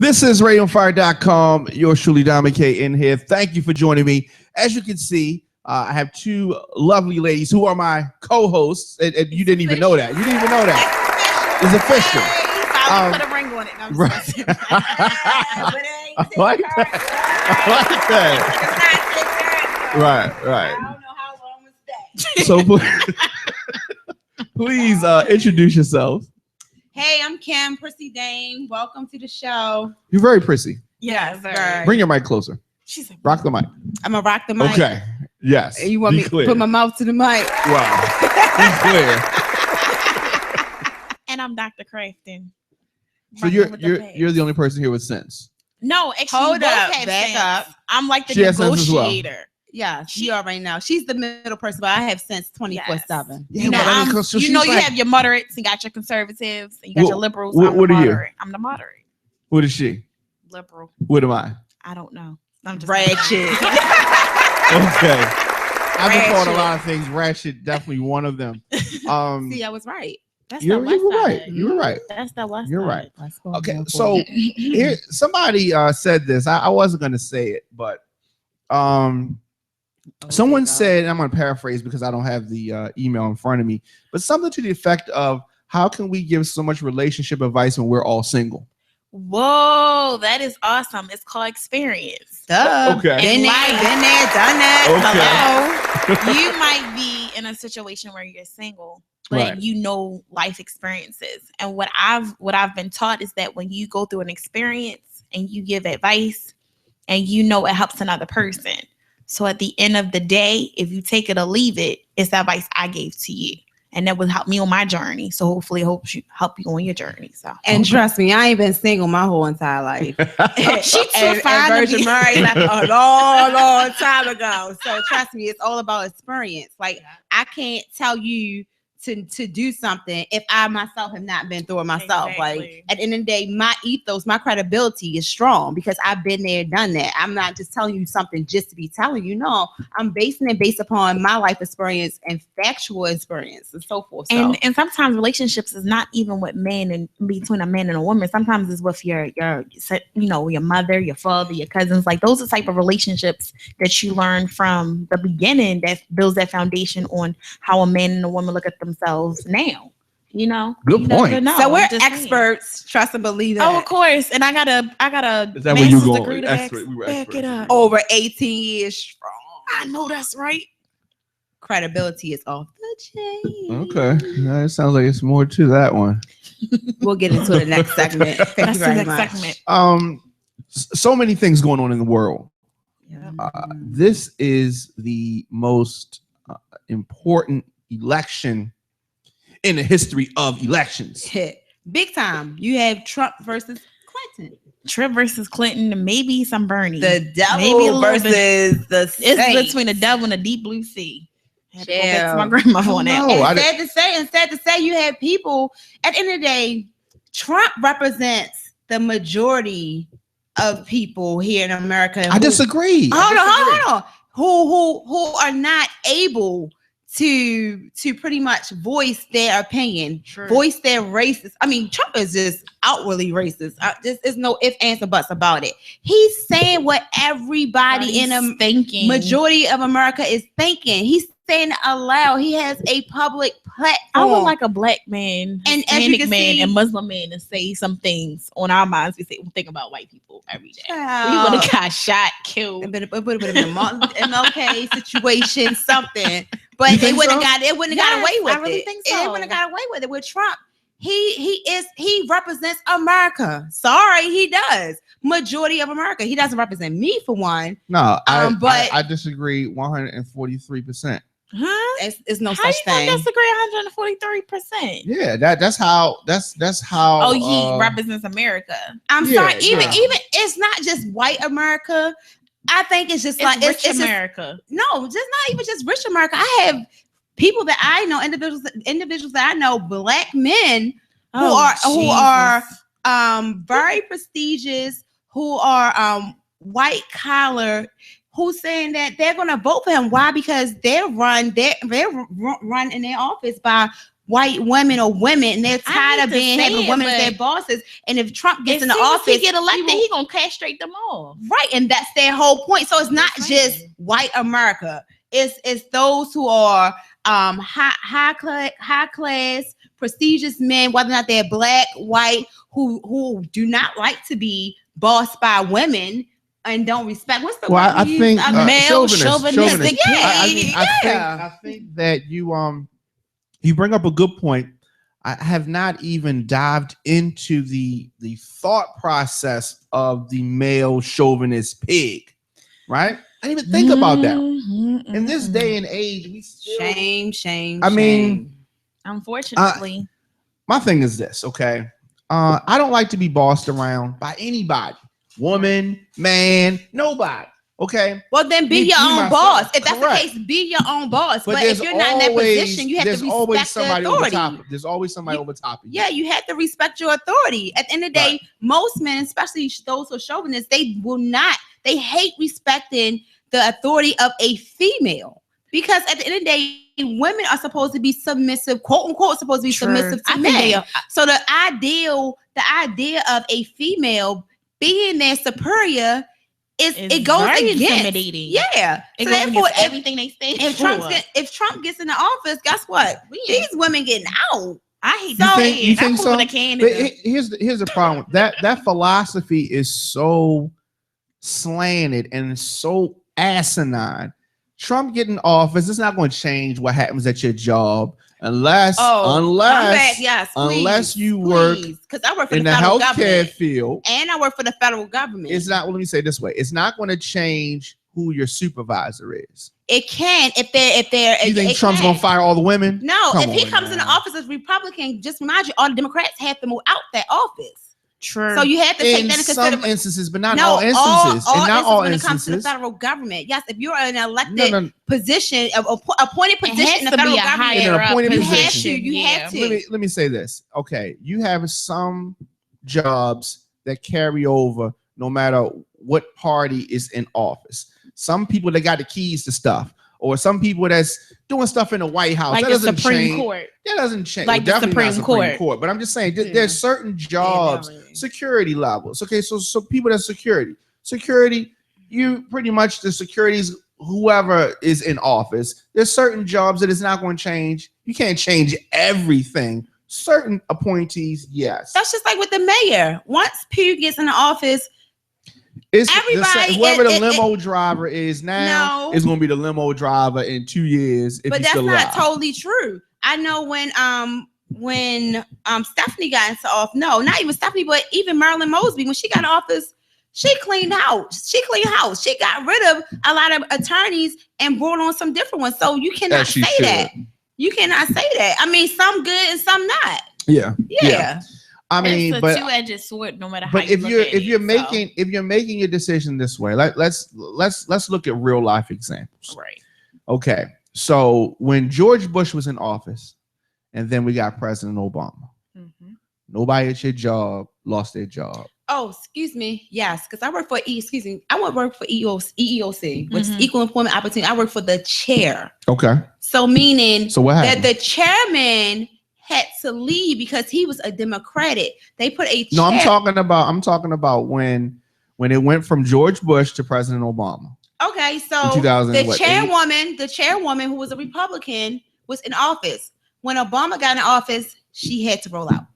This is RadioFire.com. Yours truly, Dame K, in here. Thank you for joining me. As you can see, I have two lovely ladies who are my co-hosts, and you didn't even know that. You didn't even know that. It's official. I put a ring on it. No, right. I like that. Right. I don't know how long was that. So please introduce yourself. Hey, I'm Kim, Prissy Dame. Welcome to the show. You're very prissy. Yes, sir. Bring your mic closer. She's like, rock the mic. I'm gonna rock the mic. Okay. Yes. You want me to put my mouth to the mic? Wow. Be clear. And I'm Dr. Crafton. So you're the only person here with sense. No, actually, Hold up, have back sense. up. I'm like the She has sense as well. negotiator. Yeah, you already know. She's the middle person, but I have sense 24/7. Yeah, You know, but I mean, so you she's like- have your moderates, you got your conservatives, and you got your liberals. what I'm the are you? moderate. I'm the moderate. What is she? Liberal. What am I? I don't know. I'm just Ratchet. Okay. I've been called a Ratchet. lot of things. Ratchet, definitely one of them. See, I was right. That's You the were West right. Side. You were right. That's the West You're Side. right. Okay, so here somebody said this. I wasn't going to say it, but someone said, and I'm going to paraphrase because I don't have the email in front of me, but something to the effect of, how can we give so much relationship advice when we're all single? Whoa, that is awesome. It's called experience. Duh. Okay. Been there, done that. Okay. Hello. You might be in a situation where you're single, but Right. you know life experiences. And what I've been taught is that when you go through an experience and you give advice and you know it helps another person. So at the end of the day, if you take it or leave it, it's the advice I gave to you. And that would help me on my journey. So hopefully help you on your journey. So And trust me, I ain't been single my whole entire life. She too and fine to Virgin be- Mary left a long time ago. So trust me, it's all about experience. Like I can't tell you to do something if I myself have not been through it myself. Exactly. Like at the end of the day, my ethos, my credibility is strong because I've been there, done that. I'm not just telling you something just to be telling you. No, I'm basing it based upon my life experience and factual experience and so forth. So. And sometimes relationships is not even with men and between a man and a woman. Sometimes it's with your your mother, your father, your cousins. Like those are the type of relationships that you learn from the beginning that builds that foundation on how a man and a woman look at themselves now. Good You never point. know. So we're I'm just saying. experts, trust and believe that. Oh, of course. And I got a Is that where you master's going? degree to Expert. We were back experts. it up. Over 18 years strong. I know that's right. Credibility is off the chain. Okay. Yeah, it sounds like it's more to that one. We'll get into the next segment. Thank That's you the very next much. segment. So many things going on in the world. Yeah. This is the most important election in the history of elections. Hit. Big time. You have Trump versus Clinton. Trump versus Clinton and maybe some Bernie. The devil Maybe a little versus the It's saints. between the devil and the deep blue sea. I had to go back to Yeah. my grandmother on that. No, I And sad to say, you have people at the end of the day, Trump represents the majority of people here in America. I disagree. Hold on. Who are not able to pretty much voice their opinion, voice their racist. I mean, Trump is just outwardly racist. There's no ifs, ands, or buts about it. He's saying what everybody in a thinking. majority of America is thinking. He's saying it aloud. He has a public platform. I would like a black man, And as you Hispanic can man, see- and Muslim man to say some things on our minds. We think about white people every day. We would Child. have got shot, killed. It would have been a MLK situation, something. But You they think wouldn't so? got it. Wouldn't have got away with I really it. think They so. wouldn't have got away with it with Trump. He represents America. Sorry, he does. Majority of America. He doesn't represent me for one. No, but- I disagree 143%. Huh? It's no How such you gonna thing. disagree 143%? Yeah, that's how. Oh, he represents America. I'm Yeah, sorry. Even yeah. it's not just white America. I think it's just It's like rich it's just- America. no, just not even just rich America. I have people that I know, individuals that I know, black men who are very prestigious, who are white collar, who's saying that they're going to vote for him. Why? Because they're run in their office by white women or women, and they're tired of having women as their bosses. And if Trump gets in the office, he get elected, he gonna castrate them all. Right, and that's their whole point. So it's not just white America. It's those who are high class, prestigious men, whether or not they're black, white, who do not like to be bossed by women and don't respect. What's the word? I think male chauvinistic. I think that you bring up a good point. I have not even dived into the thought process of the male chauvinist pig, right? I didn't even think about that. In this day and age, we still shame. I mean, unfortunately, my thing is this. Okay, I don't like to be bossed around by anybody, woman, man, nobody. Okay. Well, then be your own boss. If that's the case, be your own boss. But if you're not in that position, you have to respect the authority. There's always somebody over top of you. Yeah, you have to respect your authority. At the end of the day, most men, especially those who are chauvinists, they hate respecting the authority of a female. Because at the end of the day, women are supposed to be submissive, quote unquote, supposed to be submissive to men. So the idea of a female being their superior it goes against intimidating. Yeah. It so therefore, everything they say. If Trump gets in the office, guess what? These women getting out. I hate that. You think so? Here's the problem. That philosophy is so slanted and so asinine. Trump getting in office, it's not going to change what happens at your job unless you work because I work for in the healthcare field and I work for the federal government. It's not. Well, let me say it this way: it's not going to change who your supervisor is. It can if they're. You think Trump's going to fire all the women? No. If he comes in the office as Republican, just remind you, all the Democrats have to move out that office. True. So you have to take that into consideration. Some instances, but not all instances. When it comes to the federal government, yes, if you're in an elected position, appointed position in the federal government, you have to. Let me say this. Okay, you have some jobs that carry over no matter what party is in office. Some people that got the keys to stuff, or some people that's doing stuff in the White House. Like that the Supreme Court. That doesn't change. Like the Supreme Court. But I'm just saying there's certain jobs, security levels. Okay, so people that's security, you pretty much the security's whoever is in office. There's certain jobs that is not going to change. You can't change everything. Certain appointees, yes. That's just like with the mayor. Once Pugh gets in the office, whoever the limo driver is now is going to be the limo driver in 2 years. But that's not totally true. I know when Stephanie got into office. No, not even Stephanie, but even Marilyn Mosby, when she got in office, she cleaned house. She got rid of a lot of attorneys and brought on some different ones. So you cannot say that. You cannot say that. I mean, some good and some not. Yeah. I mean, it's a two-edged sword, no matter how. But if you're making your decision this way, let's look at real life examples. Right. Okay. So when George Bush was in office, and then we got President Obama, nobody at your job lost their job. Oh, excuse me. Yes, because I work for EEOC, which is Equal Employment Opportunity. I work for the chair. Okay. So meaning what happened? That the chairman had to leave because he was a Democratic. They put a chair. No, I'm talking about when it went from George Bush to President Obama. Okay, so the chairwoman who was a Republican was in office. When Obama got in office, she had to roll out.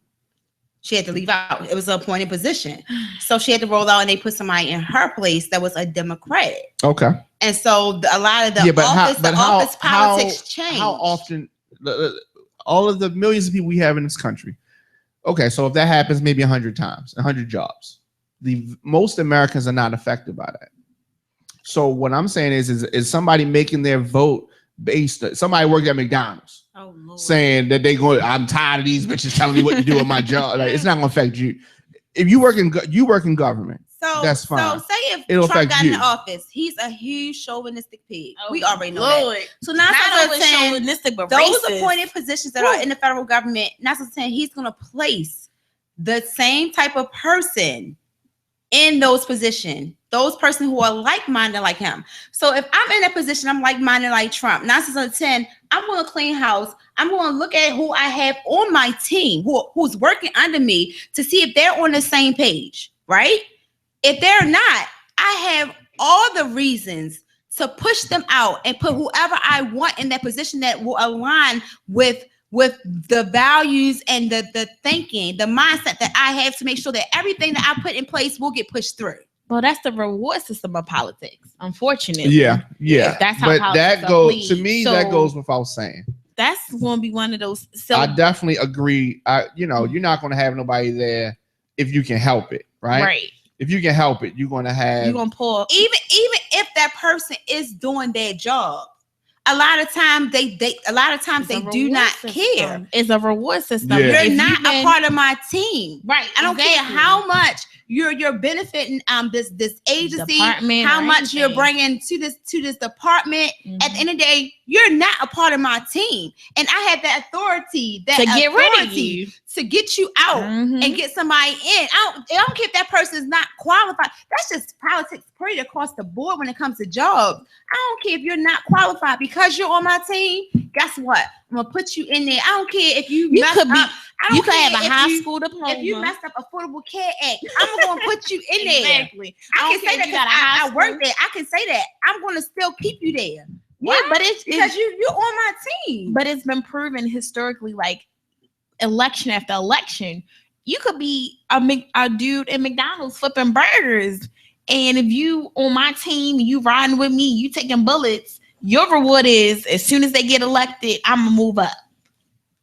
She had to leave out. It was an appointed position. So she had to roll out and they put somebody in her place that was a Democrat. Okay. And so a lot of the office politics changed. How often, all of the millions of people we have in this country. Okay, so if that happens maybe 100 times, 100 jobs, most Americans are not affected by that. So what I'm saying is somebody making their vote somebody worked at McDonald's saying that I'm tired of these bitches telling me what to do with my job. Like, it's not going to affect you. If you work in government, that's fine. So say if Trump got in the office, he's a huge chauvinistic pig. We already know that. So not only chauvinistic, but those racist. Appointed positions that are in the federal government, not saying he's going to place the same type of person in those positions, those persons who are like-minded like him. So if I'm in a position, I'm like-minded like Trump. 9 out of 10, I'm going to clean house. I'm going to look at who I have on my team, who's working under me, to see if they're on the same page, right? If they're not, I have all the reasons to push them out and put whoever I want in that position that will align with the values and the thinking, the mindset that I have, to make sure that everything that I put in place will get pushed through. Well, that's the reward system of politics, unfortunately. Yeah. That's how but that goes to me. So that goes without saying. That's going to be one of those. I definitely agree. You're not going to have nobody there if you can help it, right? Right. If you can help it, you're going to have. You're going to pull. Even if that person is doing their job, a lot of times they do not care. It's a reward system. Yeah. You're not a part of my team, right? I don't care how much you're benefiting this agency, how much you're bringing to this department. At the end of the day, you're not a part of my team, and I have that authority to get rid of you, to get you out and get somebody in. I don't care if that person is not qualified. That's just politics pretty across the board when it comes to jobs. I don't care if you're not qualified because you're on my team. Guess what? I'm gonna put you in there. I don't care if you could be. You could have a high school diploma. If you messed up Affordable Care Act, I'm gonna put you in there. Exactly. I can say that because I work there. I can say that. I'm gonna still keep you there. Yeah, but it's because you're on my team. But it's been proven historically, like election after election, you could be a dude in McDonald's flipping burgers, and if you on my team, you riding with me, you taking bullets, your reward is as soon as they get elected, I'm gonna move up.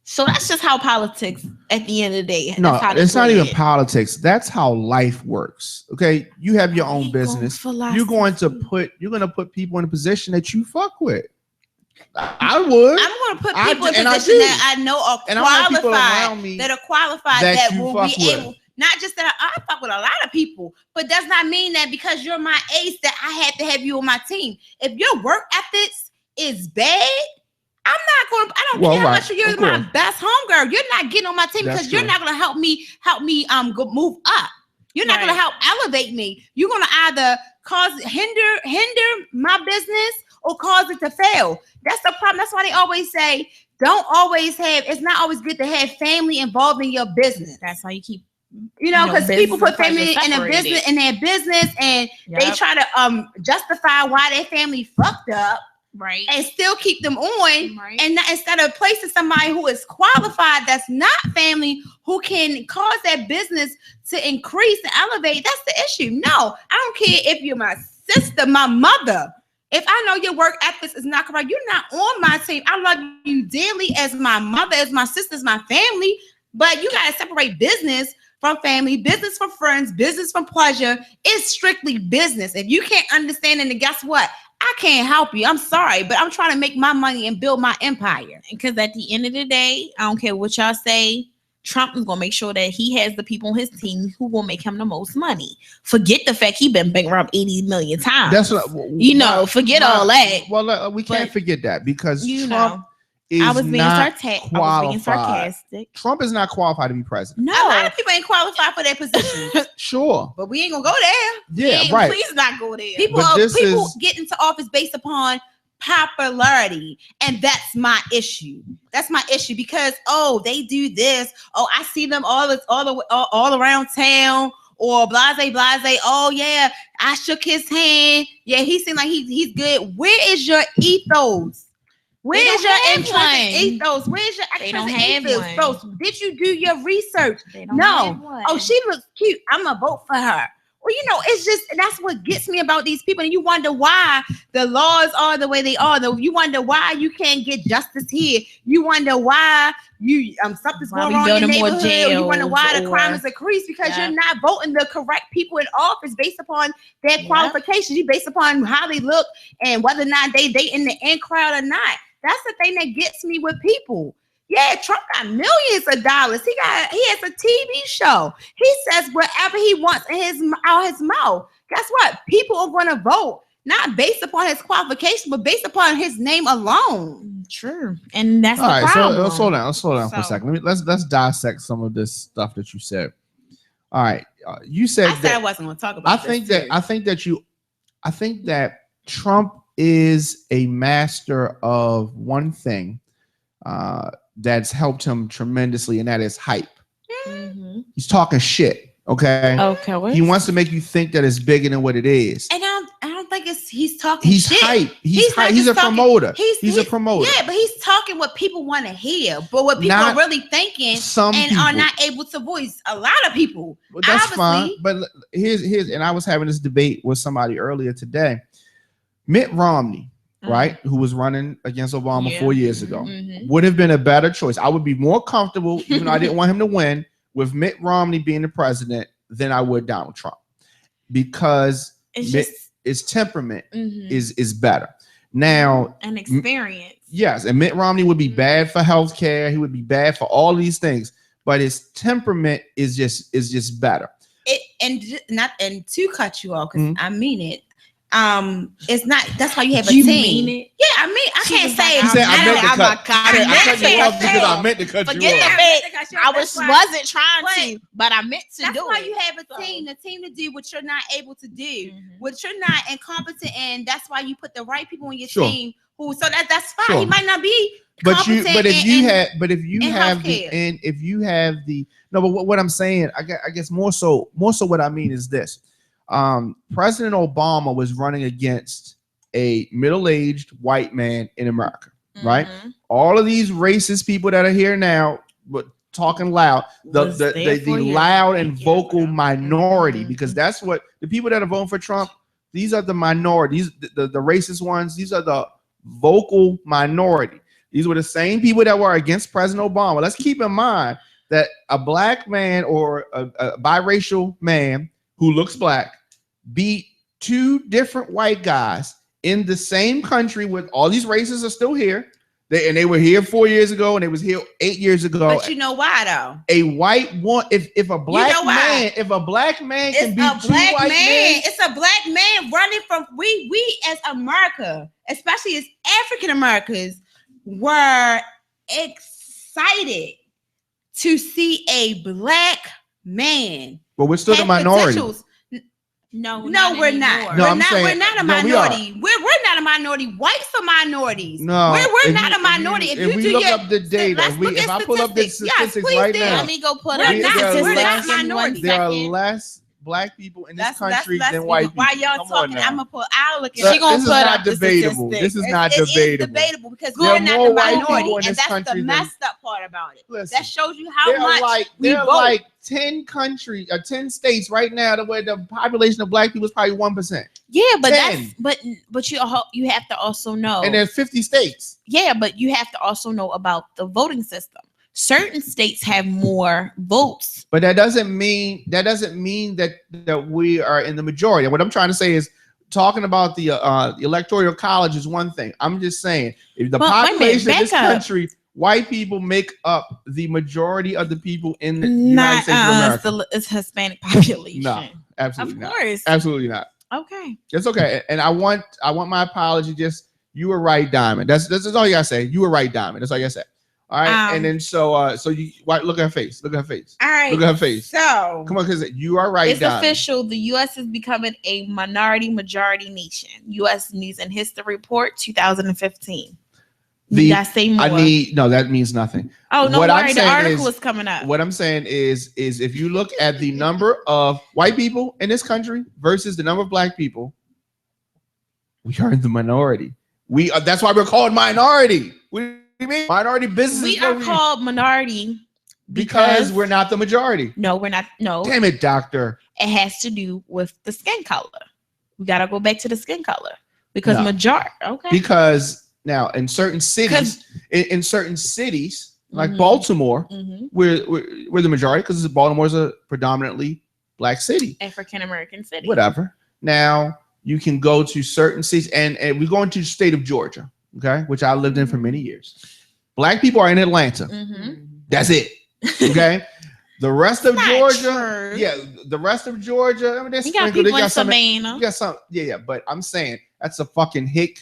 So that's just how politics, at the end of the day. No, it's not even politics. That's how life works. Okay, you have your own business. You're going to put people in a position that you fuck with. I would. I'm going to put people in a position that I know are qualified, that will be able. Not just that I fuck with a lot of people, but does not mean that because you're my ace that I had to have you on my team. If your work ethics is bad, I'm not going to, I don't care how much you're my best homegirl. You're not getting on my team because you're not going to help me go move up. You're not going to help elevate me. You're going to either hinder my business or cause it to fail. That's the problem. That's why they always say, it's not always good to have family involved in your business. That's why you keep, because people put family in their business and they try to justify why their family fucked up. Right. And still keep them on. Right. And instead of placing somebody who is qualified, that's not family, who can cause that business to increase and elevate. That's the issue. No, I don't care if you're my sister, my mother. If I know your work ethics is not correct, you're not on my team. I love you dearly as my mother, as my sister, as my family. But you got to separate business from family, business from friends, business from pleasure. It's strictly business. If you can't understand it, then guess what? I can't help you. I'm sorry, but I'm trying to make my money and build my empire. Because at the end of the day, I don't care what y'all say, Trump is going to make sure that he has the people on his team who will make him the most money. Forget the fact he's been bankrupt 80 million times. That's what, forget all that. Well, we can't forget that because Trump is I was being sarcastic. Trump is not qualified to be president. No, a lot of people ain't qualified for that position. Sure, but we ain't gonna go there. Yeah, right. Please not go there. People get into office based upon popularity, and that's my issue. That's my issue because they do this. I see them all around town. Or blase. Oh yeah, I shook his hand. Yeah, he seemed like he's good. Where is your ethos? Where's your intrinsic ethos? Where's your extrinsic ethos? Did you do your research? No. Oh, she looks cute. I'm gonna vote for her. Well, it's just that's what gets me about these people. And you wonder why the laws are the way they are. You wonder why you can't get justice here. You wonder why something's going wrong in the neighborhood. You wonder why the crime is increased because you're not voting the correct people in office based upon their qualifications. You based upon how they look and whether or not they in the in crowd or not. That's the thing that gets me with people. Yeah, Trump got millions of dollars. He has a TV show. He says whatever he wants out his mouth. Guess what? People are going to vote not based upon his qualification, but based upon his name alone. True, and that's the problem. All right, so let's slow down for a second. Let's dissect some of this stuff that you said. All right, you said I said I wasn't going to talk about. I think that Trump is a master of one thing that's helped him tremendously, and that is hype. Mm-hmm. He's talking shit. Okay. Okay. He wants to make you think that it's bigger than what it is. And I don't think he's talking he's shit. Hype. He's hype. He's a talking, promoter. He's a promoter. Yeah, but he's talking what people want to hear, but what people are really thinking are not able to voice. A lot of people. Well, that's fine. But here's and I was having this debate with somebody earlier today. Mitt Romney, right, who was running against Obama 4 years ago, would have been a better choice. I would be more comfortable, even though I didn't want him to win, with Mitt Romney being the president than I would Donald Trump, because his temperament is better. Now, an experience. Yes, and Mitt Romney would be bad for healthcare. He would be bad for all these things, but his temperament is just better. And to cut you off, because I mean it. It's not. That's why you have a you team. Mean it? Yeah, I mean, I can't say. I meant to cut you off. I wasn't trying to, but I meant to do it. That's why you have a team. The team to do what you're not able to do, what you're not incompetent in. That's why you put the right people on your team. So that's fine. He might not be. But if you have the what I'm saying, I guess more so what I mean is this. President Obama was running against a middle-aged white man in America, right? All of these racist people that are here now, but talking loud, the loud and vocal minority, because that's what the people that are voting for Trump, these are the minorities, the racist ones, these are the vocal minority. These were the same people that were against President Obama. Let's keep in mind that a black man or a biracial man who looks black beat two different white guys in the same country. With all these races are still here. They were here 4 years ago, and they was here 8 years ago. But you know why though? A white one, if a black man can beat two white men, it's a black man running from we as America, especially as African Americans, were excited to see a black man. But we're still the minority. No, we're not. We're not a minority. We're not a minority. Whites are minorities. No, we're not a minority. If we look up the data, if I pull up the statistics right now, let me go put up we're not minorities. There are less black people in this country than white people. Why y'all talking? I'll look at. She gonna put up debatable. This is not debatable. It is debatable because we're not the minority, and that's the messed up part about it. That shows you how much we vote. Like 10 countries or 10 states right now where the population of black people is probably 1%. Yeah, but but you have to also know. And there's 50 states. Yeah, but you have to also know about the voting system. Certain states have more votes, but that doesn't mean that we are in the majority. What I'm trying to say is, talking about the electoral college is one thing. I'm just saying, if the population of this country, white people make up the majority of the people in the United States of America. It's Hispanic population. No, absolutely not. Of course, absolutely not. Okay, it's okay. And I want my apology. Just, you were right, Diamond. That's all you gotta say. You were right, Diamond. That's all you gotta say. All right, and then so you look at her face. Look at her face. All right, look at her face. So come on, because you are right. It's official. The U.S. is becoming a majority nation. U.S. News and History Report 2015. You gotta say more. That means nothing. Oh no, worry. The article is coming up. What I'm saying is if you look at the number of white people in this country versus the number of black people, we are in the minority. That's why we're called minority. You mean minority business? We are called minority because we're not the majority. No, we're not. No. Damn it, doctor. It has to do with the skin color. We gotta go back to the skin color because majority. Okay. Because now in certain cities, like Baltimore, we're the majority because Baltimore is a predominantly black city, African American city. Whatever. Now you can go to certain cities, and we go into the state of Georgia. Okay, which I lived in for many years. Black people are in Atlanta. That's it. Okay, the rest of Georgia, the rest of Georgia. I mean, you got people in Savannah. You got some, yeah. But I'm saying that's a fucking hick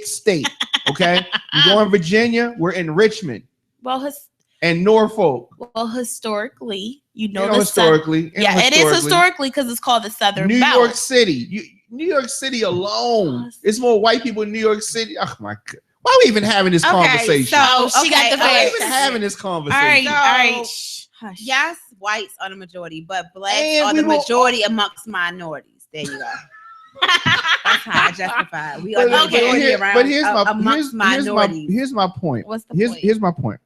state. Okay, you go in Virginia, we're in Richmond. Well, and Norfolk. Well, historically, Historically. Yeah, it is historically because it's called the Southern New Belt. York City. New York City alone. It's more white people in New York City. Oh my God. Why are we even having this conversation? She got the Why are we facts. even having this conversation? All right. Hush. Yes, whites are the majority, but blacks And are the majority amongst minorities. There you go. That's how I justify it. We are the majority around amongst minorities. Here's my point. What's the point? Here's my point.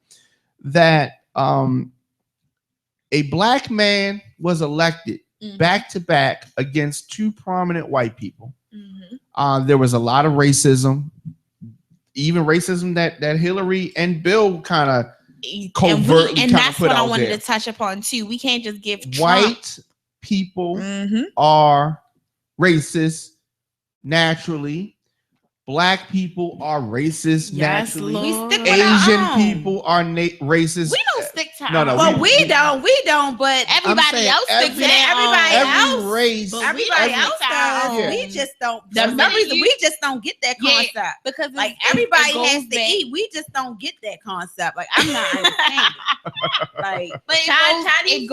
That a black man was elected back to back against two prominent white people. There was a lot of racism, even racism that Hillary and Bill kind of covertly and that's what I wanted there. to touch upon too. We can't just give white people are racist naturally. Black people are racist naturally. We stick with Asian people are racist. We don't stick to well, we don't, but everybody else sticks to every race. Everybody else does. Yeah. We just don't. For some reason, we just don't get that concept. Because like everybody has to eat. We just don't get that concept. Like I'm not understanding. Like Chinese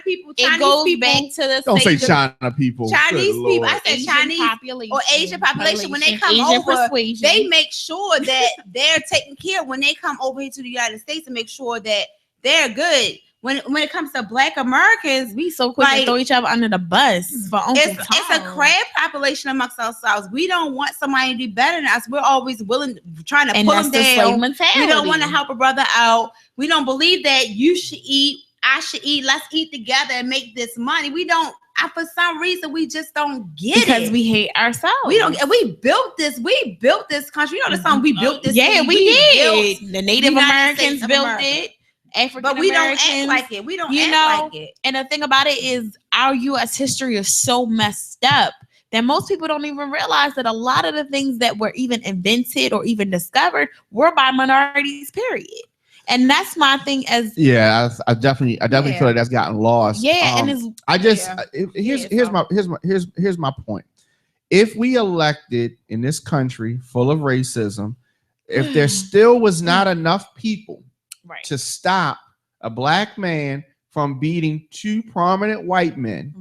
people. It goes back to the don't say China people. Chinese people. I said Chinese population or Asian population when they come over, they make sure that they're taken care of when they come over here to the United States and make sure that they're good. When it comes to Black Americans, we so quick to throw each other under the bus for it's a crab population amongst ourselves. We don't want somebody to do better than us. We're always trying to pull them down. We don't want to help a brother out. We don't believe that you should eat, I should eat. Let's eat together and make this money. We don't. For some reason, we just don't get it because we hate ourselves. We don't. We built this. We built this country. You know the song. We built this. Yeah, we did. The Native Americans built it. African but we Americans, don't act like it. We don't act like it. And the thing about it is, our U.S. history is so messed up that most people don't even realize that a lot of the things that were even invented or even discovered were by minorities. Period. And that's my thing. I definitely feel like that's gotten lost. Yeah, and here's my point. If we elected in this country full of racism, if there still was not enough people to stop a black man from beating two prominent white men,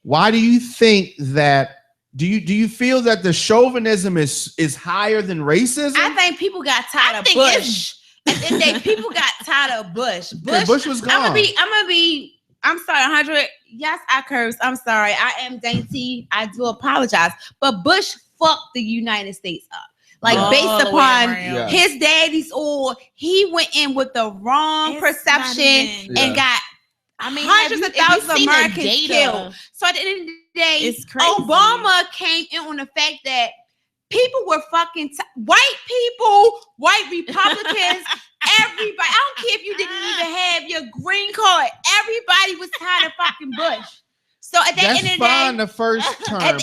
why do you think that? Do you feel that the chauvinism is higher than racism? I think people got tired of Bush. At the end of the day, people got tired of Bush. Bush was gone. I'm sorry, 100. Yes, I curse. I'm sorry. I am dainty. I do apologize. But Bush fucked the United States up. Like based upon his daddy's he went in with the wrong perception and got hundreds of thousands of Americans killed. So at the end of the day, it's crazy. Obama came in on the fact that people were fucking white people, white Republicans, everybody. I don't care if you didn't even have your green card. Everybody was tired of fucking Bush. So at the end of the day, the first term, but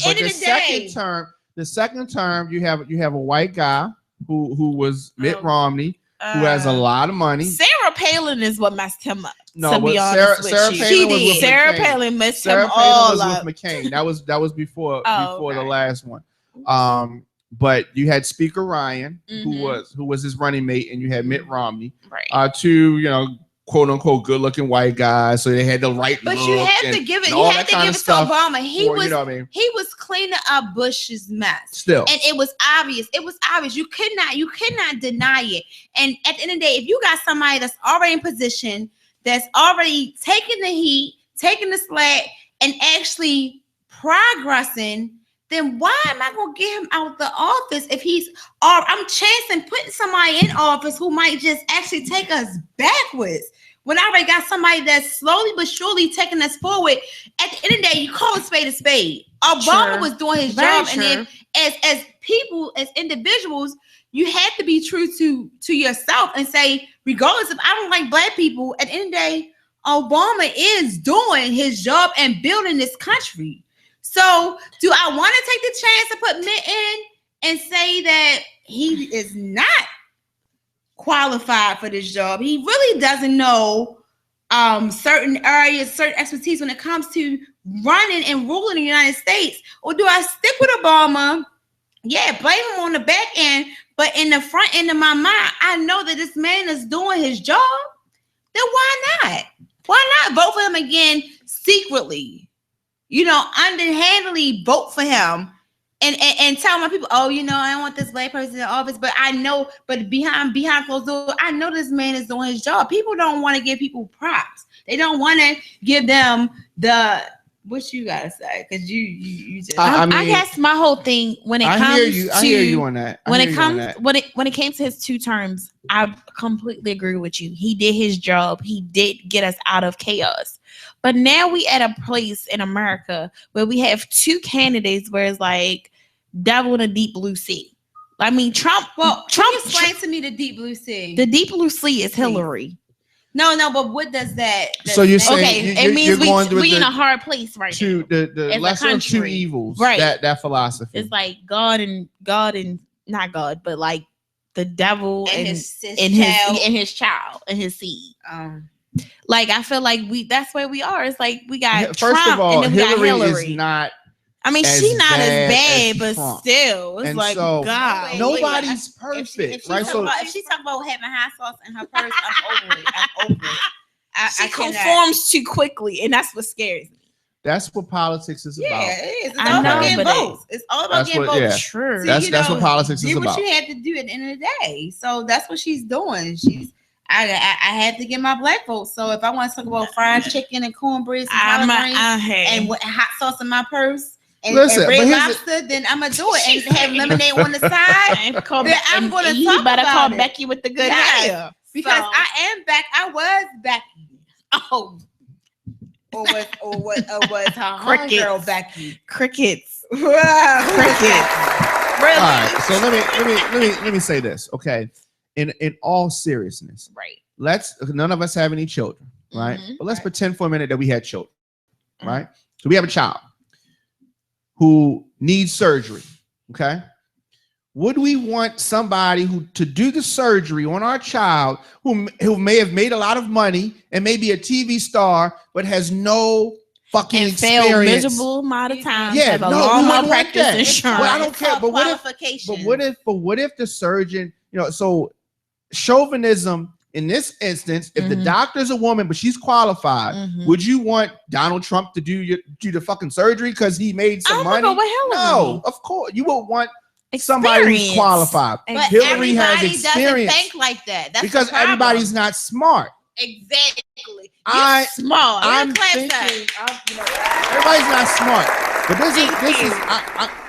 the second term, you have a white guy who was Mitt Romney, who has a lot of money. Sarah Palin is what messed him up. No, to be honest with you. She did. Sarah Palin messed him all up. With McCain. That was before the last one. But you had Speaker Ryan, who was his running mate, and you had Mitt Romney, two quote unquote good looking white guys. So they had the right look. But you had to give it. You had to give it to Obama. He was cleaning up Bush's mess. Still, and it was obvious. It was obvious. You could not deny it. And at the end of the day, if you got somebody that's already in position, that's already taking the heat, taking the slack, and actually progressing, then why am I going to get him out the office if I'm chancing putting somebody in office who might just actually take us backwards when I already got somebody that's slowly but surely taking us forward. At the end of the day, you call a spade. Obama was doing his job. And then as people, as individuals, you have to be true to yourself and say, regardless if I don't like black people, at the end of the day, Obama is doing his job and building this country. So do I want to take the chance to put Mitt in and say that he is not qualified for this job? He really doesn't know certain areas, certain expertise when it comes to running and ruling the United States. Or do I stick with Obama? Yeah, blame him on the back end, but in the front end of my mind, I know that this man is doing his job. then why not? Why not vote for him again secretly? Underhandedly vote for him and tell my people, oh, I don't want this black person in office, but I know, but behind closed doors, I know this man is doing his job. People don't want to give people props. They don't want to give them what you gotta say, because you just. I guess my whole thing when it comes I hear you on that. When it came to his 2 terms, I completely agree with you. He did his job. He did get us out of chaos. But now we at a place in America where we have 2 candidates where it's like devil in a deep blue sea. I mean, Trump. Explain to me the deep blue sea. The deep blue sea is Hillary. No, but what does that? So you're saying it means we in a hard place right now. The lesser of 2 evils, right? That philosophy. It's like God and not God, but like the devil and his child and his seed. Like I feel like that's where we are. It's like we got First Trump of all, and then we got Hillary. Is not. I mean, she's not as bad, but still, it's and like so, God. Nobody's perfect, right? If she talk about having hot sauce in her purse, I'm over it. She conforms too quickly, and that's what scares me. That's what politics is about. Yeah, it is. It's all about getting votes. It's all about getting votes. Yeah. True. So, that's what politics is about. Do what you had to do at the end of the day. So that's what she's doing. I had to get my black vote. So if I want to talk about fried chicken and cornbread and hot sauce in my purse. And red lobster, then I'm gonna do it and have lemonade on the side. I'm gonna talk about call it. Becky with the good hair because I am back. I was Becky. Oh, or was her homegirl Becky? Crickets. Wow. Crickets. Really? All right. So let me say this, okay? In all seriousness, right? None of us have any children, right? Mm-hmm. But let's pretend for a minute that we had children, right? So we have a child who needs surgery, okay? Would we want somebody to do the surgery on our child who may have made a lot of money and may be a TV star but has no fucking and experience? Failed miserable amount of time. Yeah, have a long malpractice Well, insurance. I don't care. But what if the surgeon, so chauvinism in this instance, if the doctor's a woman but she's qualified, would you want Donald Trump to do the fucking surgery because he made some money? No, of course you would want somebody who's qualified. But Hillary has experience. Doesn't think like that. That's because everybody's not smart. Exactly. I'm smart. I'm thinking. Everybody's not smart. But this is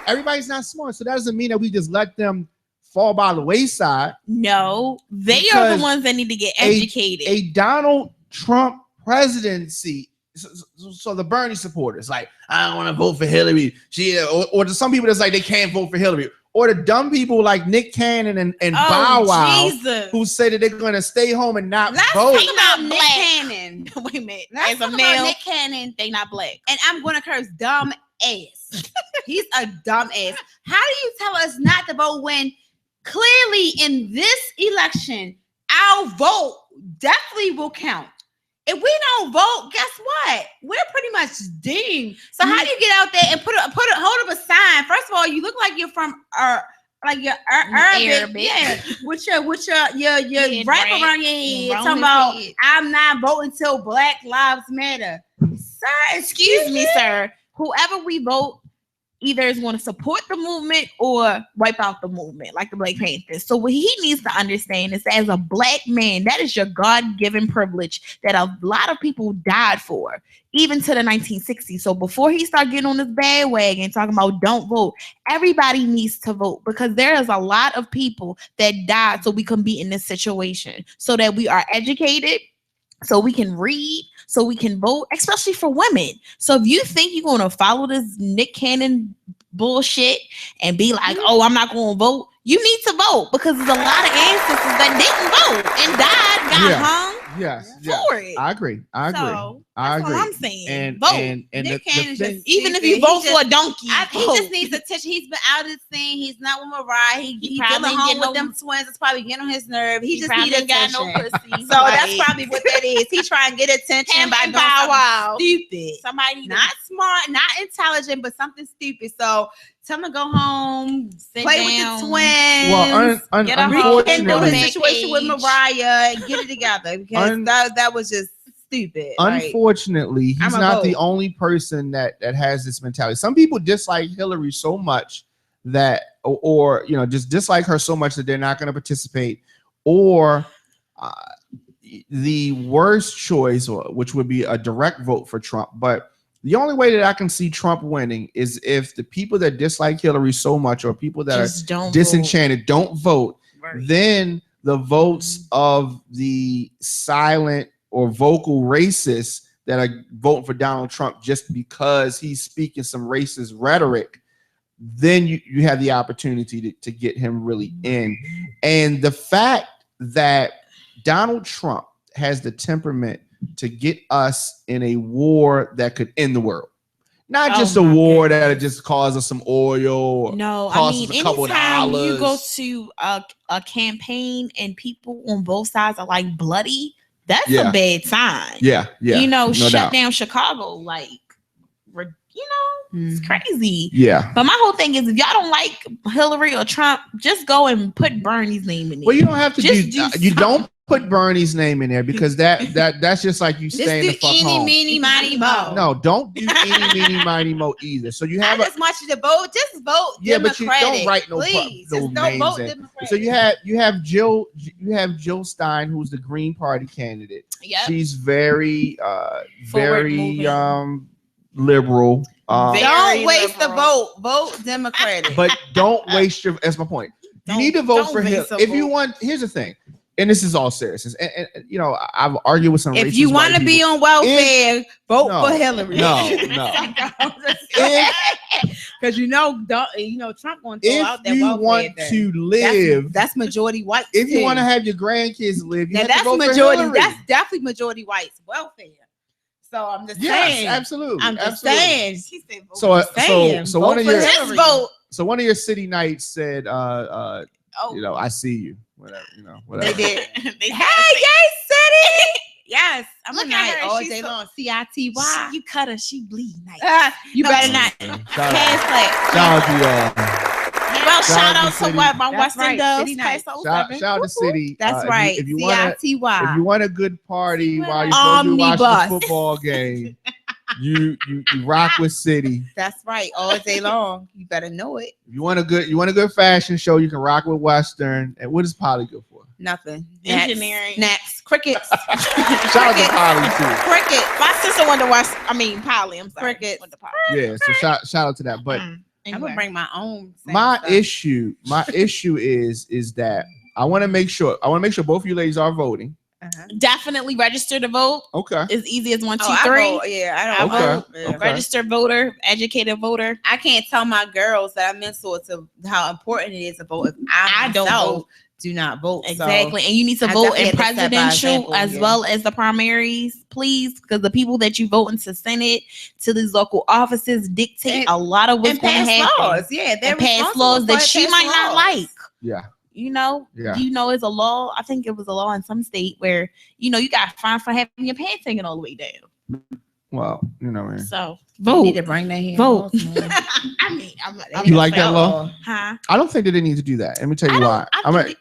everybody's not smart. So that doesn't mean that we just let them fall by the wayside. No, they are the ones that need to get educated. A Donald Trump presidency. So the Bernie supporters, like, I don't want to vote for Hillary. Or some people that's like they can't vote for Hillary. Or the dumb people like Nick Cannon and Bow Wow, who say that they're going to stay home and not vote. Let's talk about Nick Cannon. Wait a minute. Let's talk about Nick Cannon. They not black. And I'm going to curse dumb ass. He's a dumb ass. How do you tell us not to vote when clearly in this election, our vote definitely will count? If we don't vote, guess what? We're pretty much doomed. So how do you get out there and hold up a sign? First of all, you look like you're from Arabic, yeah, with your wrap around your head, talking about I'm not voting till Black Lives Matter. Sir, excuse me, sir. Whoever we vote either is going to support the movement or wipe out the movement, like the Black Panthers. So what he needs to understand is that as a black man, that is your God-given privilege that a lot of people died for, even to the 1960s. So before he started getting on this bandwagon talking about don't vote, everybody needs to vote because there is a lot of people that died so we can be in this situation, so that we are educated, so we can read, so we can vote, especially for women. So if you think you're going to follow this Nick Cannon bullshit and be like, oh, I'm not going to vote, you need to vote because there's a lot of ancestors that didn't vote and died, got hung for it. I agree. So, that's what I'm saying. And vote. And Nick Cannon just even if you vote for a donkey, he just needs attention. He's been out of the scene. He's not with Mariah. He's dealing home with them twins. It's probably getting on his nerve. He just needs attention. Got no pussy. So that's probably what that is. He trying to get attention by doing something stupid. Somebody not smart, not intelligent, but something stupid. So Tell them to go home, Sit play down. with the twins. Well, Get a rekindle unfortunately, the situation with Mariah and get it together because that was just stupid. Unfortunately, he's I'ma not the vote. only person that has this mentality. Some people dislike Hillary so much that, or just dislike her so much that they're not going to participate, or the worst choice, which would be a direct vote for Trump. But the only way that I can see Trump winning is if the people that dislike Hillary so much, or people that Just are disenchanted, don't vote. Right. Then the votes of the silent or vocal racists that are voting for Donald Trump just because he's speaking some racist rhetoric, then you have the opportunity to get him really in. And the fact that Donald Trump has the temperament to get us in a war that could end the world. Not just a war that'll just cause us some oil. No, I mean, anytime you go to a campaign and people on both sides are like bloody, that's a bad sign. Yeah. Shut down Chicago, like, it's crazy. Yeah. But my whole thing is, if y'all don't like Hillary or Trump, just go and put Bernie's name in there. Well, you don't have to you don't put Bernie's name in there because that's just like you staying the fuck home. Meeny, miny, mo. No, don't do eeny, meeny, miny, mo either. So you have just want you to vote. Just vote. Yeah, Democratic, but you don't write no please. no Just don't names vote in. Democratic. So you have Jill Stein, who's the Green Party candidate. Yep. She's very liberal. Don't waste the vote. Vote Democratic. But don't waste your. That's my point. You need to vote for him if you want. Here's the thing, and this is all seriousness. And I've argued with some. If you want to be on welfare, vote for Hillary. No. Because Trump going to throw out that welfare. If you want to live, that's majority white. If you want to have your grandkids live, you have to vote majority. For Hillary. That's definitely majority whites welfare. So I'm just saying. Absolutely. I'm just saying. She said, so one of your just vote. So one of your city knights said, I see you. Whatever. They did. Hey, yay, city. Yes, I'm Look a knight at her. all She's day so- long. CITY. You cut her, she bleed nice. You better not. Shout out to y'all. Well, shout out to my That's Western right. Doves. City Night. Shout out to City. That's right. If you CITY. want a good party while you're supposed to watch the Omnibus. football game, you rock with City. That's right. All day long. You better know it. If you want a good fashion show, you can rock with Western. And what is Polly good for? Nothing. Engineering. Next. Crickets. Shout out to Polly too. Cricket. My sister went to West. Polly. I'm sorry. Cricket. Went to Polly. Yeah, so shout out to that. But I'm gonna bring my own. my issue is that I want to make sure both of you ladies are voting. Definitely register to vote. Okay. As easy as 1, 2, 3. I vote. Okay. Register voter, educated voter. I can't tell my girls that I mentor to how important it is to vote if I don't vote. Do not vote. Exactly. And you need to I vote definitely in have to set by presidential example, as well as the primaries, please, because the people that you vote into Senate, to these local offices dictate a lot of what's going to happen. Laws. Yeah, they're pass laws that she might not like. Yeah. It's a law. I think it was a law in some state where, you got fined for having your pants hanging all the way down. Well, man. So vote. Need to bring that here. Vote. You like that law? Huh? I don't think that they need to do that. Let me tell you why.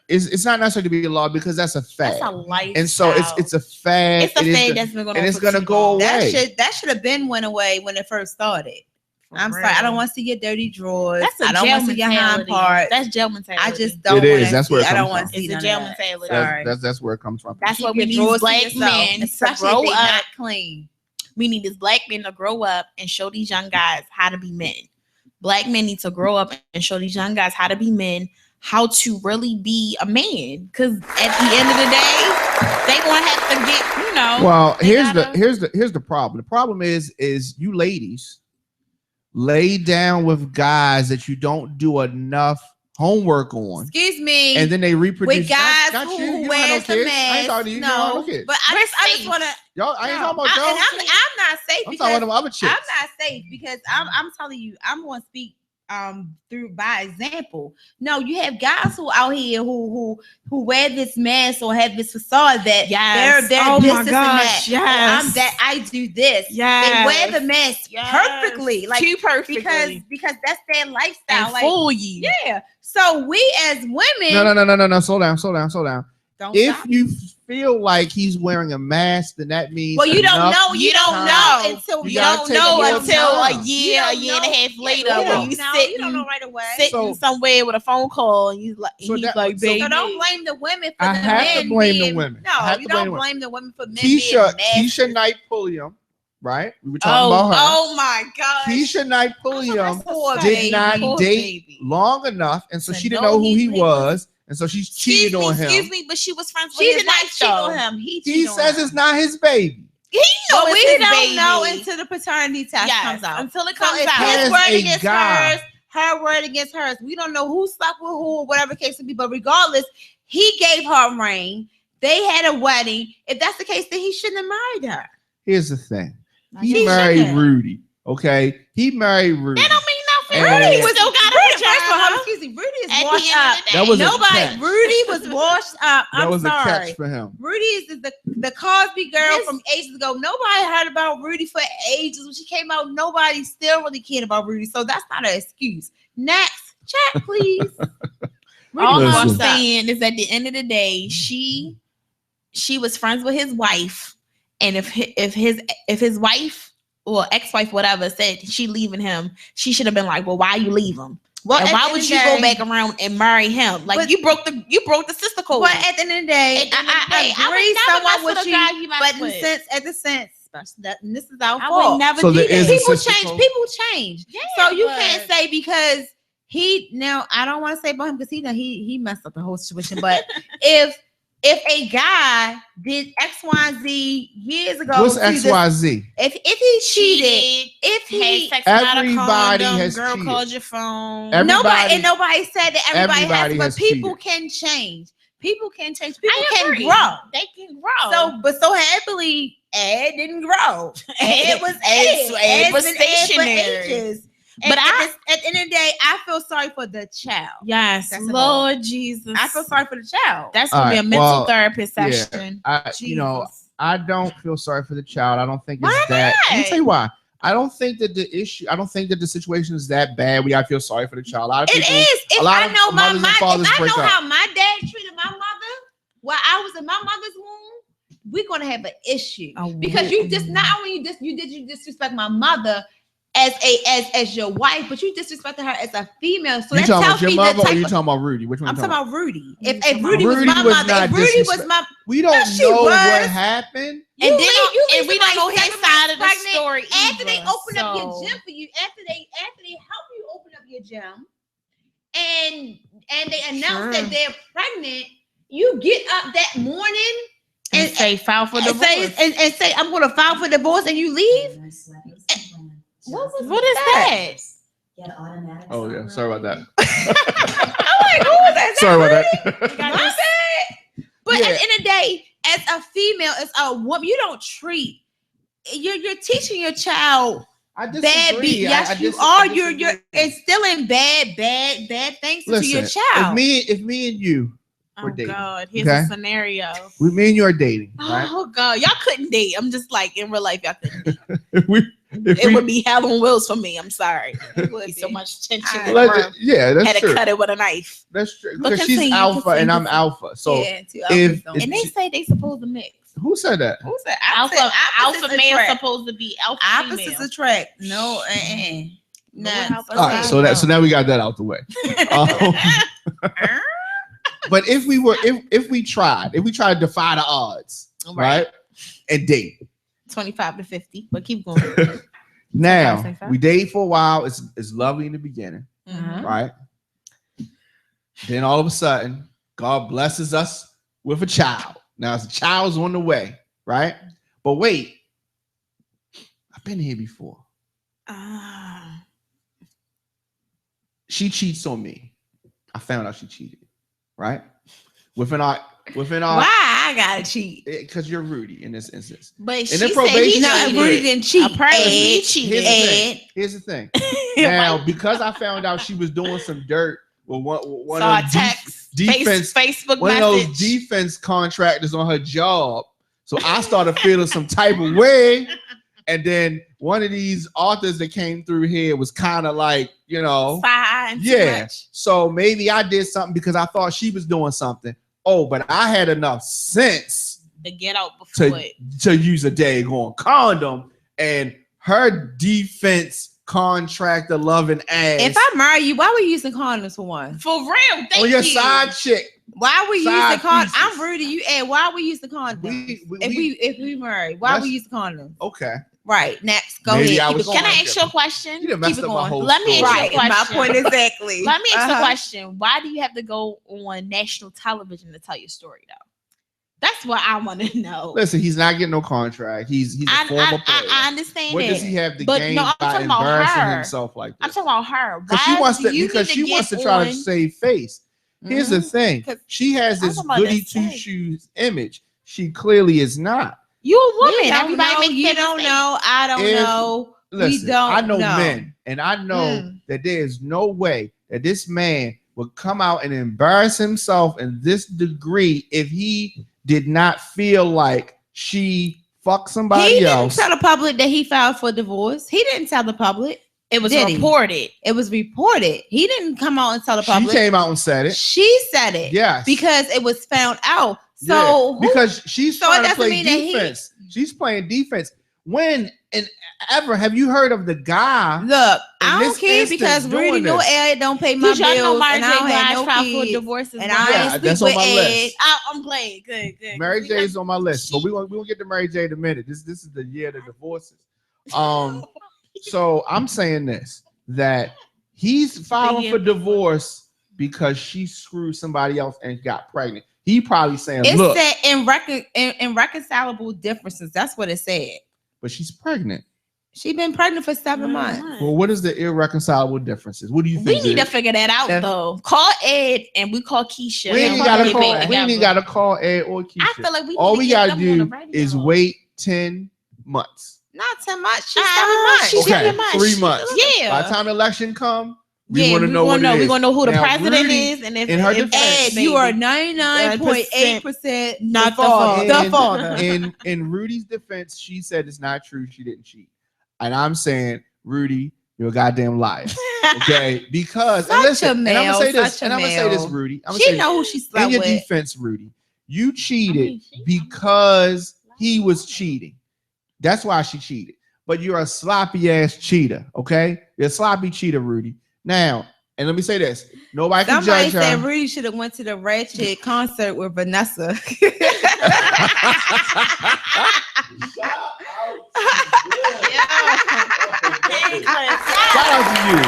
It's not necessarily to be a law because that's a fad. That's a lifestyle. And so it's a fad. It's a fad that's been going on. And it's gonna go away. That should have been went away when it first started. I'm sorry. I don't want to see your dirty drawers. That's I don't want to see your hind part. That's jail mentality. I just don't. It is. That's where it comes from. I don't want to see the jail mentality. That's where it comes from. That's what we need black men to grow up. Not clean. We need these black men to grow up and show these young guys how to be men. Black men need to grow up and show these young guys how to be men, how to really be a man. Because at the end of the day, they gonna have to get, Well, here's the problem. The problem is you ladies lay down with guys that you don't do enough homework on. Excuse me. And then they reproduce. With guys who wear the mask. I ain't talking to you. No, but I just want to. Y'all, I ain't talking about y'all. I'm not safe. I'm talking about other chicks. I'm not safe because I'm telling you, I'm going to speak through by example. No, you have guys who out here who wear this mask or have this facade that they're oh this, my this gosh, and that. I'm that, I do this. They wear the mask perfectly, like too perfectly, because that's their lifestyle. And like, fool you. Yeah. So we as women, no. Slow down. Don't if stop. you feel like he's wearing a mask, then that means well, you don't know. You don't know until You you gotta don't take know a until little a time. year, a year and a half later, when you you don't know right away. sitting somewhere with a phone call, and he's like, baby. So don't blame the women for I the have men to blame being, the women. No, you don't blame the women for men Keisha being Knight Pulliam, right? We were talking about her. Oh my gosh. Keisha Knight Pulliam Poor did not baby. date long enough, and so To she didn't know know who he he was, and so she's cheated on him. Excuse me, but she was friends She with did his not wife, cheat though. on him. He says it's not his baby. But we his don't baby. know until the paternity test Yes, comes out. until it So comes it's out. his As word a against guy. hers, her word against hers. We don't know who slept with who or whatever case would be. But regardless, he gave her a ring. They had a wedding. If that's the case, then he shouldn't have married her. Here's the thing. He He married shouldn't. Rudy. Okay, he married Rudy. That don't mean nothing. And- Rudy still got a First of all, vagina. excuse me, Rudy is At the washed end up. of the day. That was a Nobody, catch. Rudy was washed up. That I'm was a sorry. catch for him. Rudy is the Cosby girl from ages ago. Nobody heard about Rudy for ages. When she came out, nobody still really cared about Rudy. So that's not an excuse. Next, chat, please. All Listen. I'm saying is, at the end of the day, she was friends with his wife, and if his wife or ex-wife, whatever, said she leaving him, she should have been like, well, why you leave him? Well, And at why the would end you of go the back day- around and marry him? Like, But- you broke the sister code. But at the end of the day, At the end of the day, I would agree never mess someone with with a you. guy you mess But in with. the sense, and this is our I fault. would never So do there is that. a People sister change. code? People change. Yeah, So you but- can't say because he now. I don't want to say about him because he messed up the whole situation. But if a guy did X, Y, and Z years ago, What's to XYZ? if he cheated, if he had sex without a Everybody condom, has girl cheated. called your phone. nobody said that everybody has, Everybody but has people cheated. can change. People can change. People I can agree. grow. They can grow. So happily, Ed didn't grow. Ed was Ed. Ed was Ed's been Ed for stationary. ages. But But at the end of the day, I feel sorry for the child. yes, That's Lord Jesus. I feel sorry for the child. That's gonna be a Alright, mental well, therapist yeah. session. I don't feel sorry for the child. I don't think it's Why that. Let me not? tell you why. I don't think that the situation is that bad. We gotta feel sorry for the child. A lot of It people, is. If a lot I of know my mothers and mother, fathers if I break know up. how my dad treated my mother while I was in my mother's womb, we're gonna have an issue because you just not only you disrespect my mother as your wife, but you disrespected her as a female. So You that talking tells about your me mother, the or type you of, talking about Rudy? Which one? I'm you talking about Rudy. If talking Rudy about was Rudy my was mother, not if Rudy was disrespect- my We don't Yes, she know what was. happened. And then you and we don't know his 7 side of the months pregnant story after they either, open up your so- gym for you, after they help you open up your gym, and they announce that they're pregnant, you get up that morning and say file for and divorce. say I'm going to file for divorce, and you leave. What is that? Oh yeah, sorry about that. I'm like, who was that? Is that Sorry about Rudy? that. My bad. But Yeah. at the end of the day, as a female, as a woman, you don't treat. You're teaching your child I bad. disagree. Yes, you are. You're instilling bad things into your child. If me and you were Oh dating, God, here's okay? a scenario. me and you are dating, right? Oh God, y'all couldn't date. I'm just like, in real life, y'all couldn't date. If It we, would be hell on wheels for me. I'm sorry. It would be so be. much tension. I- in the room. yeah, that's Had to true. cut it with a knife. That's true. But Because she's continue, alpha and I'm continue. alpha. So yeah, two if- alphas don't if And mix. they say they supposed to mix. who said that? Who's that? Alpha male attract. supposed to be alpha Opposites female. attract. No, no. All right, so now we got that out the way. But if we tried to defy the odds, right, and date. 25 to 50, but keep going. Now 25. we date for a while. It's lovely in the beginning, Mhm. right? Then all of a sudden, God blesses us with a child. Now the child's on the way, right? But wait, I've been here before. Ah. She cheats on me. I found out she cheated, right? Within our within our. Why I gotta cheat? Because you're Rudy in this instance. But And she then said probation he No, cheated. Rudy didn't cheat. Apparently he Ed, cheated. Here's the thing. Now, because I found out she was doing some dirt with one Saw a of those text, defense, Facebook one of those message. defense contractors on her job. So I started feeling some type of way. And then one of these authors that came through here was kind of like, Fine. yeah. So maybe I did something because I thought she was doing something. Oh, but I had enough sense To get out before it. to use a daggone condom, and her defense contractor loving ass. If I marry you, why were you using condoms for one? For real. Thank on your you. side chick. Why were you Side using condoms? pieces. I'm Rudy. You Ed. Why we use the condoms? If we marry, why we use the condoms? Okay. Right. Next, go Maybe ahead. I Keep was it going. Can I ask you a question? You done messed Keep it up my going. whole Let me story. ask you a Right. My question. point exactly. Let me ask you a question. Why do you have to go on national television to tell your story, though? That's what I want to know. Listen, he's not getting no contract. He's a former player. I understand What that. does he have to But gain no, I'm by talking about embarrassing her. himself like I'm this? talking about her. Because she wants to. do you Because need she to wants to get try to on- save face. Here's the thing. 'Cause She has I'm this about to goody two say. shoes image. She clearly is not. You a woman. We don't Everybody know. makes You that don't mistake. know. I don't If- know. Listen, we don't I know know. men, and I know that there is no way that this man would come out and embarrass himself in this degree if he did not feel like she fucked somebody He didn't else. tell the public that he filed for divorce. He didn't tell the public. It was Did he? reported. It was reported. He didn't come out and tell the She public. came out and said it. She said it. Yes. Because it was found out. Yeah, So who- because she's so it trying to doesn't play mean that he- defense. She's playing defense. When and ever have you heard of the guy? look, I in don't this care instance because doing Rudy no this? Ed don't pay my Did y'all know bills Mary and J. I don't have Blige no filed for kids. divorce as And well? I Yeah, ain't speak that's on with my Ed. list. I'm glad. Good. Mary We J's got- on my list, but we gonna get to Mary J in a minute. This is the year of the divorces. So I'm saying this, that he's filing for divorce because she screwed somebody else and got pregnant. He probably saying, It look, said irreconcilable differences. That's what it said. but she's pregnant. She been pregnant for 7 months. Well, what is the irreconcilable differences? What do you We think? need it to figure that out That's- though. Call Ed and we call Keisha. We and ain't put gotta it call. back We ain't together. gotta call Ed or Keisha. I feel like we All need we to get gotta them on the do radio. is wait 10 months. Not 10 months. She's 7 months. She's Okay, 7 months. 3 months. Yeah. By the time election come, we Yeah, want to we know what gonna it is. We're gonna know who the Now, president Rudy, is, and if in her if- defense- Ed, you are baby. 99.8% Not the father. father. The father. In Rudy's defense, she said it's not true. She didn't cheat, and I'm saying, Rudy, you're a goddamn liar. Okay, because and Such listen, a and I'm male, gonna say this, such a and I'm gonna say this, male. Rudy. I'm gonna She say know who she in slept your with. defense, Rudy, you cheated because he was cheating. That's why she cheated. But you're a sloppy ass cheater. Okay, you're a sloppy cheater, Rudy. Now, and let me say this: nobody can Somebody judge said her. Rudy should have went to the Red Chick concert with Vanessa. Shout out to you.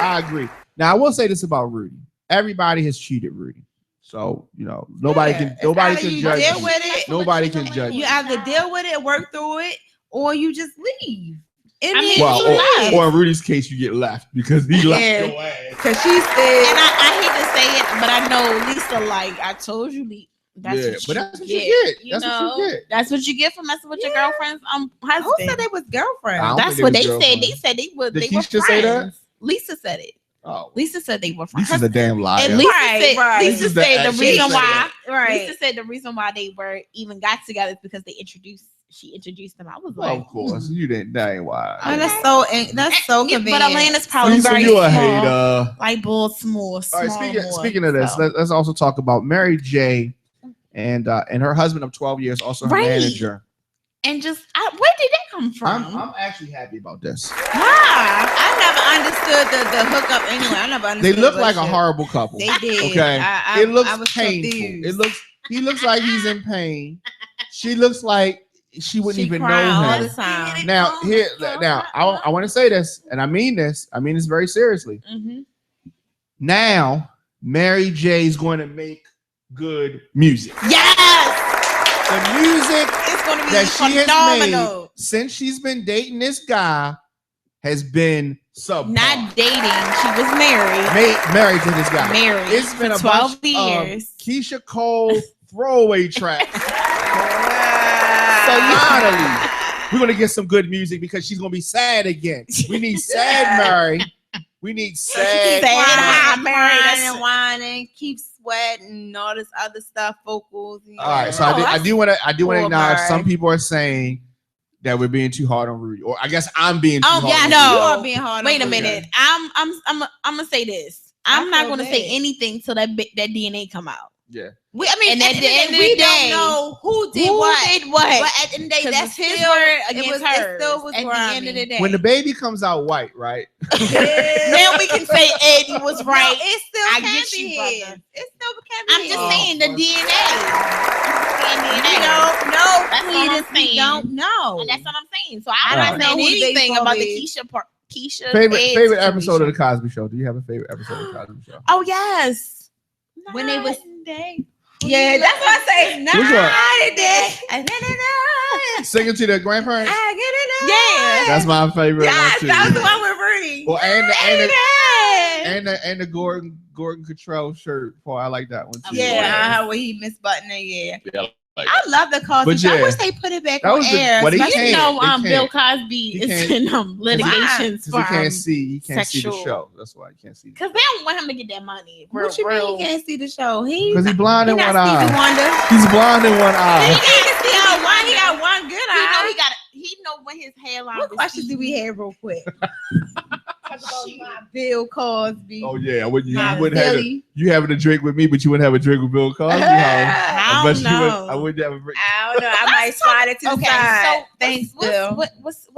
I agree. Now I will say this about Rudy. Everybody has cheated Rudy. So, nobody can It's either judge you you. deal with it. Nobody can judge You you. either deal with it, work through it, or you just leave. I mean, Well, he or in Rudy's case, you get left because he left your ass. Because she said, And I hate to say it, but I know Lisa, like I told you, that's Yeah, what but you that's what you get. You That's what know, you get. That's what you get for messing with your Yeah. girlfriend's who husband. said they was I girlfriends? don't That's think what they they was said. girlfriends. They said they were. Did They were Keisha say that? friends. Lisa said it. Oh, Lisa said they were friends. Lisa's a damn liar. And Lisa Right, said, right. Lisa This is the said the actual reason say why. that. Right. Lisa said the reason why they were even got together is because she introduced them. I was Well, like, of course, you didn't. That ain't why. Oh, that's so Yeah, convenient. but Atlanta's probably Lisa, very you a small. hater. Like Baltimore. All Small right, speaking of this, so. let's also talk about Mary J. and her husband of 12 years, also her Right. manager. And just where did that come from? I'm actually happy about this. I never understood the hookup anyway. I never They understood. look the like a relationship. horrible couple. They did. Okay. I It looks was painful. confused. He looks like he's in pain. She looks like she wouldn't She even crying know all him. the time. Now, I want to say this, and I mean this very seriously. Mm-hmm. Now, Mary J's going to make good music. Yes, The music it's going to be that she has phenomenal. made since she's been dating this guy has been subpar. Not dating. She was married. Married to this guy. Married. It's been for a 12 bunch years. of Keisha Cole throwaway tracks. So finally, we're gonna get some good music because she's gonna be sad again. We need sad Mary. We need sad Mary and whining, keep sweating, and all this other stuff. Vocals. You know. All right, so I do want to acknowledge some people are saying that we're being too hard on Rudy, or I guess I'm being too hard. Yeah, on no, Rudy. You are being hard. Wait on a Rudy. minute. I'm gonna say this. I'm not gonna say anything till that DNA come out. Yeah. And at the end of we the day, don't know who did what. But at the end of the day, that's his still word it against was hers. At grimy. the end of the day, When the baby comes out white, right? now we can say Eddie was right. No, it still I can get be you, his. brother. It still can be I'm his. just saying the DNA. We don't know. That's all I'm We saying. don't know. And that's what I'm saying. So I I'm don't not know saying who the anything baseball about the is. Keisha Favorite Ed episode of the situation. Cosby Show. Do you have a favorite episode of the Cosby Show? Oh yes. When they was- day. Yeah, that's what I say. Which one? Night day. Singing to their grandparents. I get it. Yeah. That's my favorite Yes, one too. that was the one with Rudy. Well, and the Gordon Cottrell shirt. Boy, I like that one too. Yeah, where he misbuttoned it. Yeah. Yeah, like I love the Cosby But Show. I yeah. wish they put it back That on was the- air. but he especially- You can't. know, They Bill can't. Cosby He is can't. in litigations Because for you can't see the sexual. show. That's why you can't see. Because they don't want him to get that money. What you mean he can't see the show? Because he's blind in one not Stevie eye. Wonder. He's blind in one He eye. can see out one. He got one good He know eye. he know when his hairline. What was questions do we deep. have real quick? Talk about my Bill Cosby. Oh yeah, you wouldn't have Billy. you having a drink with me, but you wouldn't have a drink with Bill Cosby. I bet don't you would. know. I wouldn't have a drink. I don't know. I might slide it to the Okay, side. so Thanks, Bill. what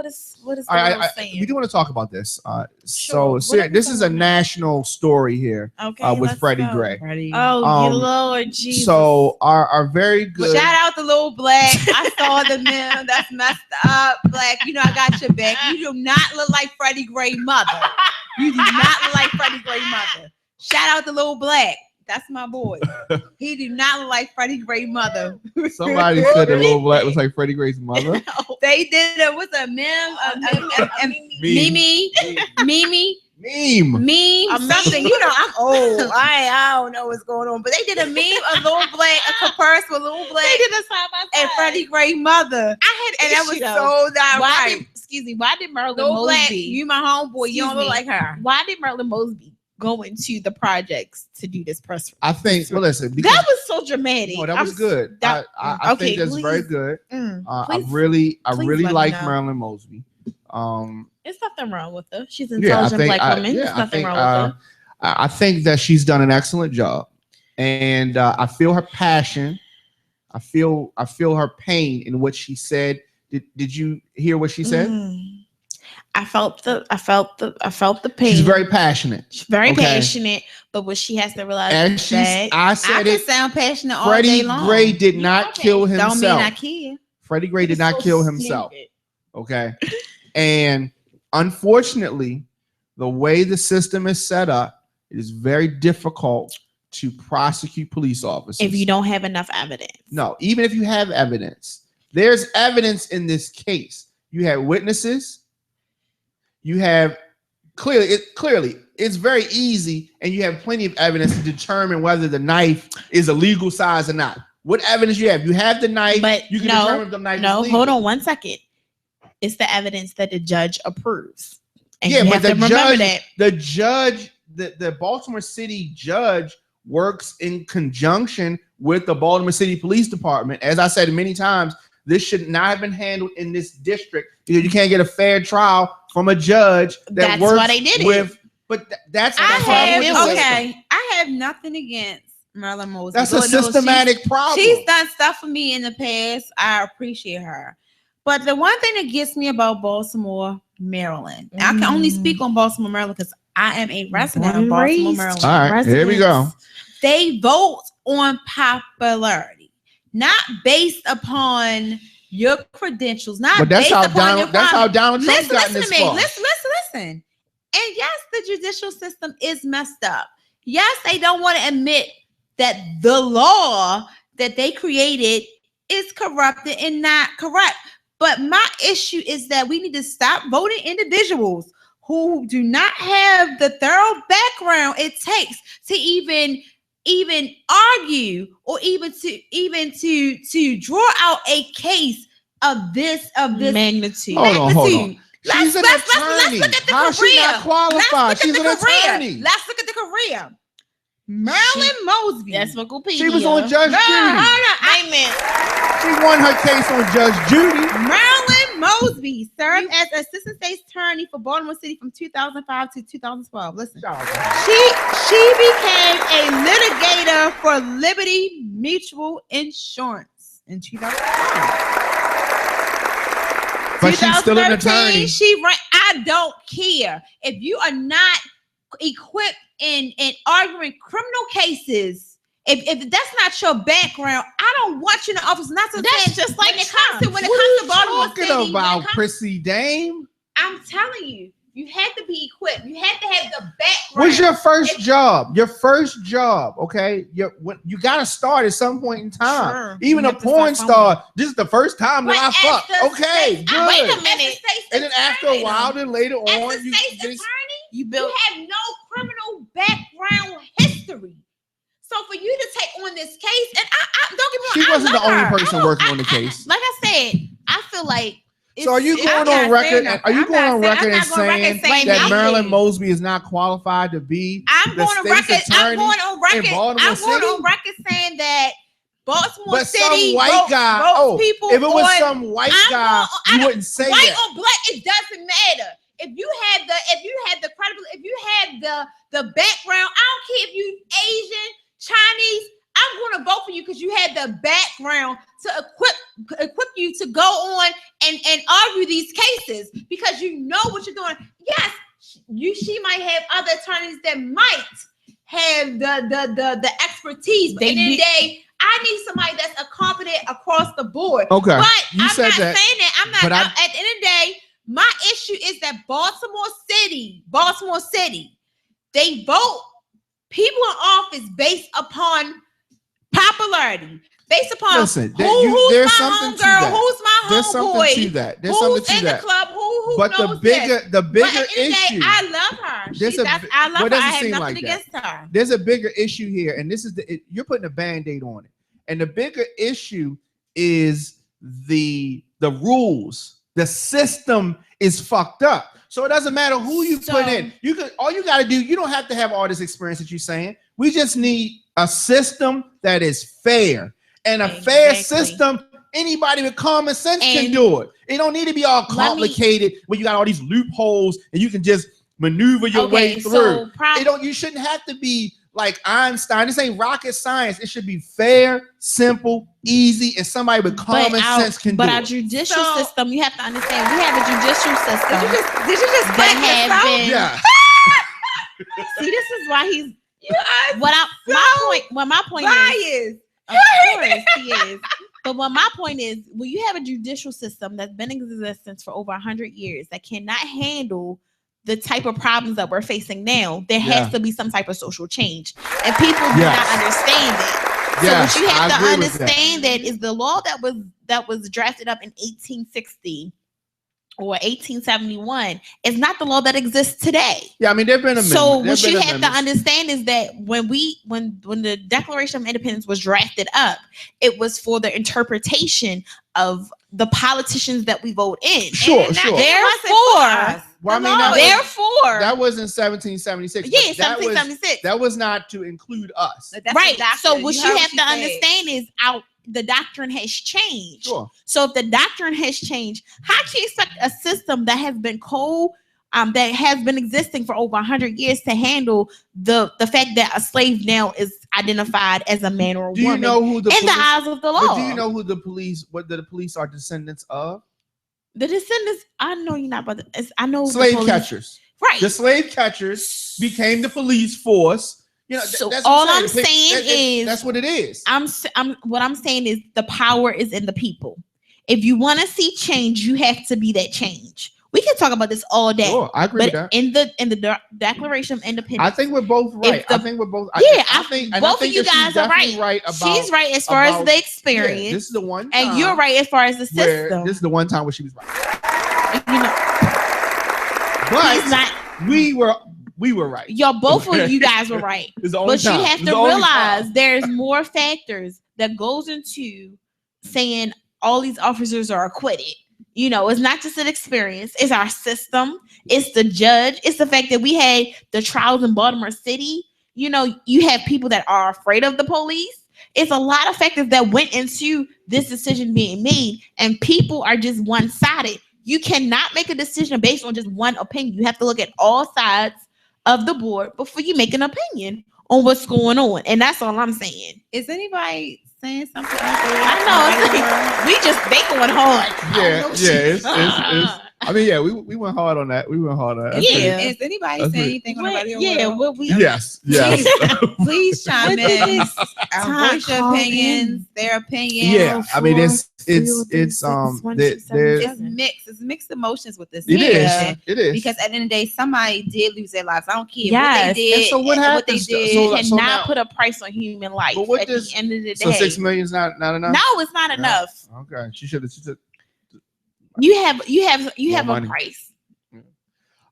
is the All right, girl saying? we do want to talk about this. Sure. This is a national story here Okay, with let's Freddie go. Gray. Oh, Um, your Lord Jesus. So our very good. Shout out to Lil Black. I saw the meme. That's messed up. Black, you know I got your back. You do not look like Freddie Gray mother. You do not look like Freddie Gray mother. Shout out to Lil Black. That's my boy. He do not look like Freddie Gray mother. Somebody said that Lil Black was like Freddie Gray's mother. They did it with a meme. Meme, something. You know, I'm old. I don't know what's going on. But they did a meme of Lil Black, a comparison with Lil Black They did a side by and side. Freddie Gray mother. I had And that was issue, though. so Why direct. why did Merlin Lil Black, Mosby? you my homeboy. You don't look like her. Why did Merlin Mosby go into the projects to do this press? I think. Well, listen. Because, That was so dramatic. no, that was good. that- I okay, think that's please. very good. I Please- really please let me like know. Marilyn Mosby. There's nothing wrong with her. She's an Yeah, I intelligent think. black woman. There's nothing wrong with her. I think that she's done an excellent job, and I feel her passion. I feel her pain in what she said. Did you hear what she said? I felt the pain. She's very passionate. She's very Okay. passionate, but what she has to realize And is that I I said can it. sound passionate all Freddie day long. Gray did You not okay. kill Don't mean himself. I care. Freddie Gray did it's not so kill himself. stupid. Okay. And unfortunately, the way the system is set up, it is very difficult to prosecute police officers. If you don't have enough evidence. No, even if you have evidence, there's evidence in this case. You have witnesses. You have clearly, it's very easy, and you have plenty of evidence to determine whether the knife is a legal size or not. What evidence you have? You have the knife, But you can no, determine if the knife is No, legal. hold on 1 second. It's the evidence that the judge approves. And Yeah, you but have the to remember judge- that. The judge, the Baltimore City judge works in conjunction with the Baltimore City Police Department. As I said many times, this should not have been handled in this district because you can't get a fair trial from a judge that That's works why they did it. with. But that's I what I'm have with. I have nothing against Marilyn Mosby. That's a Lord knows systematic problem. She's done stuff for me in the past. I appreciate her. But the one thing that gets me about Baltimore, Maryland, and I can only speak on Baltimore, Maryland, because I am a resident of Baltimore, Maryland. All right, here we go. They vote on popularity, not based upon your credentials, not But that's based how upon your Donald Trump got in listen this to me. far. Listen. And yes, the judicial system is messed up. Yes, they don't want to admit that the law that they created is corrupted and not correct. But my issue is that we need to stop voting individuals who do not have the thorough background it takes to even argue or even to draw out a case of this magnitude. Hold on. Let's look at the career. She not qualified? She's an attorney. Let's look at the career. Marilyn Mosby. That's Wikipedia. She was on Judge Judy. Amen. She won her case on Judge Judy. Marilyn Mosby served as assistant state's attorney for Baltimore City from 2005 to 2012. Listen, she became a litigator for Liberty Mutual Insurance in 2005. But she's still an attorney. I don't care if you are not equipped in arguing criminal cases. If that's not your background, I don't want you in the office. Not to That's just like when it comes to Baltimore City. Talking about Prissy Dame. I'm telling you, you have to be equipped. You have to have the background. What's your first job? Your first job, okay? You got to start at some point in time. Sure. Even a porn star, this is the first time that I fucked. Okay, good. Wait a minute. And then after a while, then later on, you you have no criminal background history. So for you to take on this case, and I don't get me wrong, she wasn't the only person working on the I case. like I said, I feel like. So are you going on record? Are you going on record and saying that Marilyn Mosby is not qualified to be the state's attorney? I'm going on record saying that Baltimore City, some white guy. People if it was some white guy, you wouldn't say white that. or black, it doesn't matter. If you had the credibility, if you had the background, I don't care if you Asian, Chinese, I'm going to vote for you because you had the background to equip you to go on and argue these cases because you know what you're doing. Yes, she might have other attorneys that might have the expertise, but at the end of the day, I need somebody that's a competent across the board. Okay, but I'm not saying that. I'm not. At the end of the day, my issue is that Baltimore City, they vote people in office based upon popularity, based upon who's my homegirl, who's my homeboy, there's something to that. Who's in the club, who but knows the bigger issue. I love her. I love her. I have nothing against her. There's a bigger issue here, and this is you're putting a Band-Aid on it. And the bigger issue is the rules. The system is fucked up. So it doesn't matter who you put in. All you got to do, you don't have to have all this experience that you're saying. We just need a system that is fair. And a fair system, anybody with common sense can do it. It don't need to be all complicated where you got all these loopholes and you can just maneuver your way through. You shouldn't have to be like Einstein. This ain't rocket science. It should be fair, simple, easy, and somebody with common sense can do it. But our judicial system, you have to understand, we have a judicial system. Did you just that have been? Yeah. See, this is why he's. My point is, of course he is. But my point is, when you have a judicial system that's been in existence for over 100 years that cannot handle the type of problems that we're facing now, there has to be some type of social change, and people do not understand that. So what you have to understand that is the law that was drafted up in 1860 or 1871 is not the law that exists today. Yeah, I mean, there've been amendments. So what you have to understand is that when the Declaration of Independence was drafted up, it was for the interpretation of the politicians that we vote in. Sure. Therefore, that was in 1776. Yeah, 1776. That was not to include us. Right. So what you have to understand is the doctrine has changed. Sure. So if the doctrine has changed, how can you expect a system that has been that has been existing for over 100 years to handle the fact that a slave now is identified as a man or a woman? Do you know who the eyes of the law? Do you know who the police are descendants of? The descendants, I know you're not, but I know slave catchers. Right. The slave catchers became the police force. You know, so all I'm saying is that's what it is. What I'm saying is the power is in the people. If you want to see change, you have to be that change. We can talk about this all day. Sure, I agree with that. in the Declaration of Independence, I think we're both right. the- I think we're both. I think both of you guys are right. About, she's right as far as the experience. Yeah, this is the one time, and you're right as far as the where system. this is the one time where she was right. You know, But we were right. Y'all, both of you guys were right. It's the only But time. you have It's to the only realize time. there's more factors that goes into saying all these officers are acquitted. You know, it's not just an experience. It's our system. It's the judge. It's the fact that we had the trials in Baltimore City. You know, you have people that are afraid of the police. It's a lot of factors that went into this decision being made, and people are just one-sided. You cannot make a decision based on just one opinion. You have to look at all sides of the board before you make an opinion on what's going on. And that's all I'm saying. Is anybody saying something? I know. We just, they going hard. It's I mean, yeah, we went hard on that. We went hard on that. Yeah. Is anybody That's saying pretty- anything on the radio? Yeah, world? what we Yes. Please chime in. Voice your Call opinions, their opinions. Yeah, I mean, it's It's It's mixed emotions with this. It situation. is. It is. Because at the end of the day, somebody did lose their lives. I don't care Yes. what they did. And so what they happens? did. So cannot now- put a price on human life But what at does- the end of the day. so $6 million is not enough. No, it's not Yeah. enough. Okay, she should have. You have a money. price.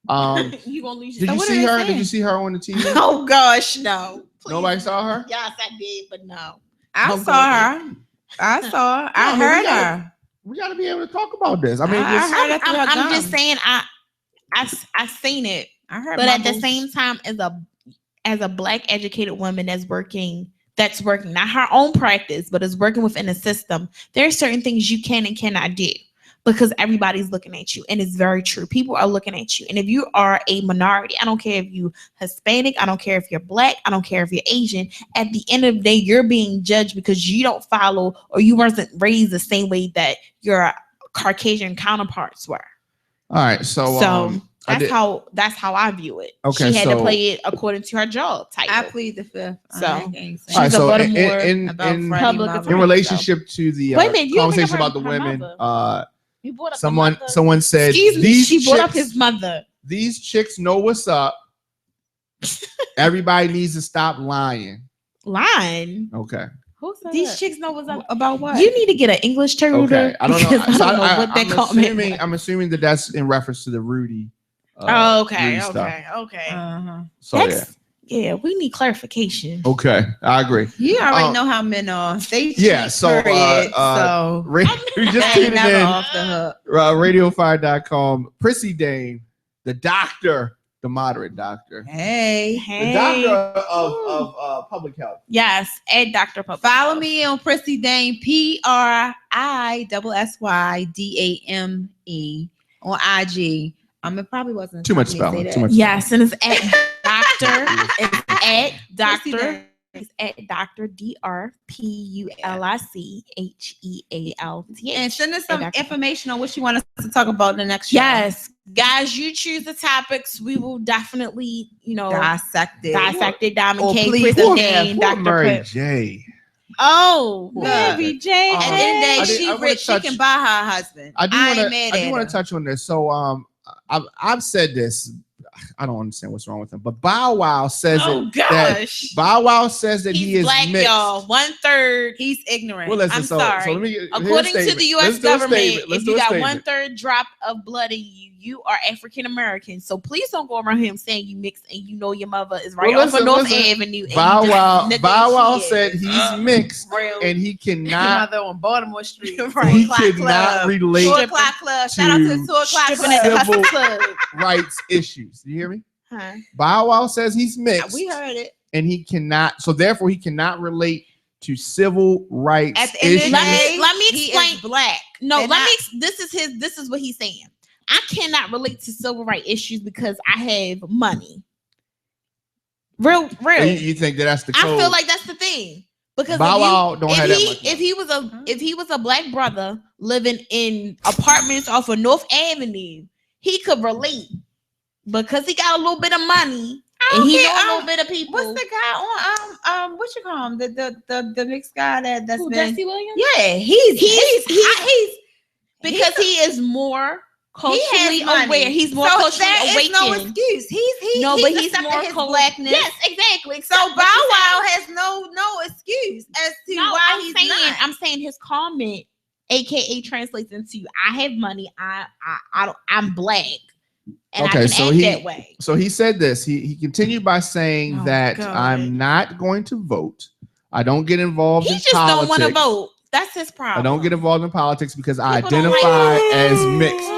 You gonna lose. Did So you what see are they her? saying? Did you see her on the TV? Oh gosh, no. Please. Nobody saw her. Yes, I did, but no. I saw her. I saw her. I No, heard we got- her. We got to be able to talk about this. I mean, I it's- heard her through her I'm gums. just saying, I seen it, I heard but at the mumbles. same time, as a black educated woman that's working not her own practice, but is working within a system, there are certain things you can and cannot do because everybody's looking at you, and it's very true. People are looking at you, and if you are a minority, I don't care if you Hispanic, I don't care if you're black, I don't care if you're Asian. At the end of the day, you're being judged because you don't follow or you weren't raised the same way that your Caucasian counterparts were. all right. So I that's did- how I view it. Okay, she had to so- play it according to her job title. I plead the fifth. So, I can't say all right. she's a So Baltimore about in Freddie public Mother. attorney. in relationship to the Wait a minute, you don't think conversation of about the her women, mother? You brought up the someone mother. said Excuse me, these she brought up chicks- his mother. These chicks know what's up. Everybody needs to stop lying. Lying. Okay. Who said These that? chicks know what's up. About what? You need to get an English tutor. Okay. I don't know. because So I don't know what that comment. I'm assuming that that's in reference to the Rudy. Okay. Rudy stuff. Okay. Uh-huh. So yeah. That's, yeah, we need clarification. Okay, I agree. You already know how men are. They Yeah, cheat, so, period. so we just they tuned never in. off the hook. Radiofire.com. Prissy Dame, the doctor, the moderate doctor, Hey, the doctor of public health. Yes, at Dr. Papa. follow me on Prissy Dame, PRISSYDAME on IG. It probably wasn't Too much telling me to say spelling. Too that. much. Yes, and it's at Doctor. It's at Prissy Doctor. Dame. It's at Dr. DRPULICHEALTH. And send us some Dr. information on what you want us to talk about in the next show. Yes, guys, you choose the topics. We will definitely, Dissect it. dissect it. Diamond Or K, please, Prissy or Dame, Poor Dr. Mary Pip. J. Oh, Poor Mary J. At the end of the I day, did- she I wanna rich. She touch- can buy her husband. I do ain't want mad to. I at do want her. to touch on this. So I've said this. I don't understand what's wrong with him, but Bow Wow says Oh it, that gosh. Bow Wow says that He's he is black, mixed. y'all. 1/3. He's ignorant. Well, listen. I'm So sorry. let me. here's a According to statement. the U.S. Let's do a government, statement. Let's if do you a got statement. 1/3 drop of blood in you, you are African American. So please don't go around here saying you mixed and you know your mother is right Well, off of North listen. Avenue. and Bow you just Wow. negotiate. Bow Wow said he's mixed Real. and he Your cannot. mother on Baltimore Street. Right. He 2 o'clock cannot club. relate 2 o'clock club. Shout out to the 2 o'clock Stripping at the club. Civil- Hustle Club. rights issues. Do you hear me? Huh. Bow Wow says he's mixed. We heard it. And he cannot. So therefore, he cannot relate to civil rights At the end of the issues. day, Let me he explain. is black. No, They're let not- me. This is what he's saying. I cannot relate to civil rights issues because I have money. Real. You think that that's the code? I feel like that's the thing because Bow Wow don't have that much money. if he was a black brother living in apartments off of North Avenue, he could relate because he got a little bit of money and he know a little bit of people. What's the guy on what you call him? The mixed guy that's Who, been Jesse Williams? yeah, he's Because he is more culturally aware. He's more culturally awakened. No excuse. He's he's more his blackness. Yes, exactly. So Bow Wow has no excuse as to why he's not. I'm saying his comment, aka translates into I have money. I'm black. And I can act that way. So he said this. He continued by saying that I'm not going to vote. I don't get involved in politics. He just don't want to vote. That's his problem. I don't get involved in politics because I identify as mixed.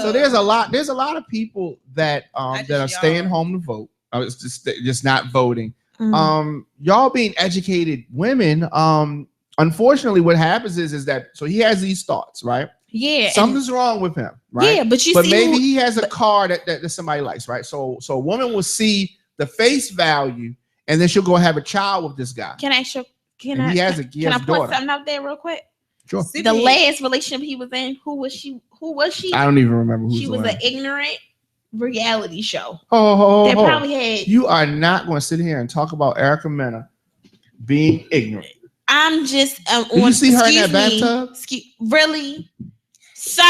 So there's a lot of people that that are staying home to vote. It's just not voting. Y'all being educated women, unfortunately what happens is that so he has these thoughts, right? Yeah. Something's wrong with him, right? Yeah, but maybe he has a car that somebody likes, right? So a woman will see the face value and then she'll go have a child with this guy. Can I show he has a put something out there real quick? Sure. The last relationship he was in, who was she? I don't even remember who she was. An ignorant reality show. They probably had. You are not going to sit here and talk about Erica Mena being ignorant. I'm just. Did you see her in that bathtub? Really, sir?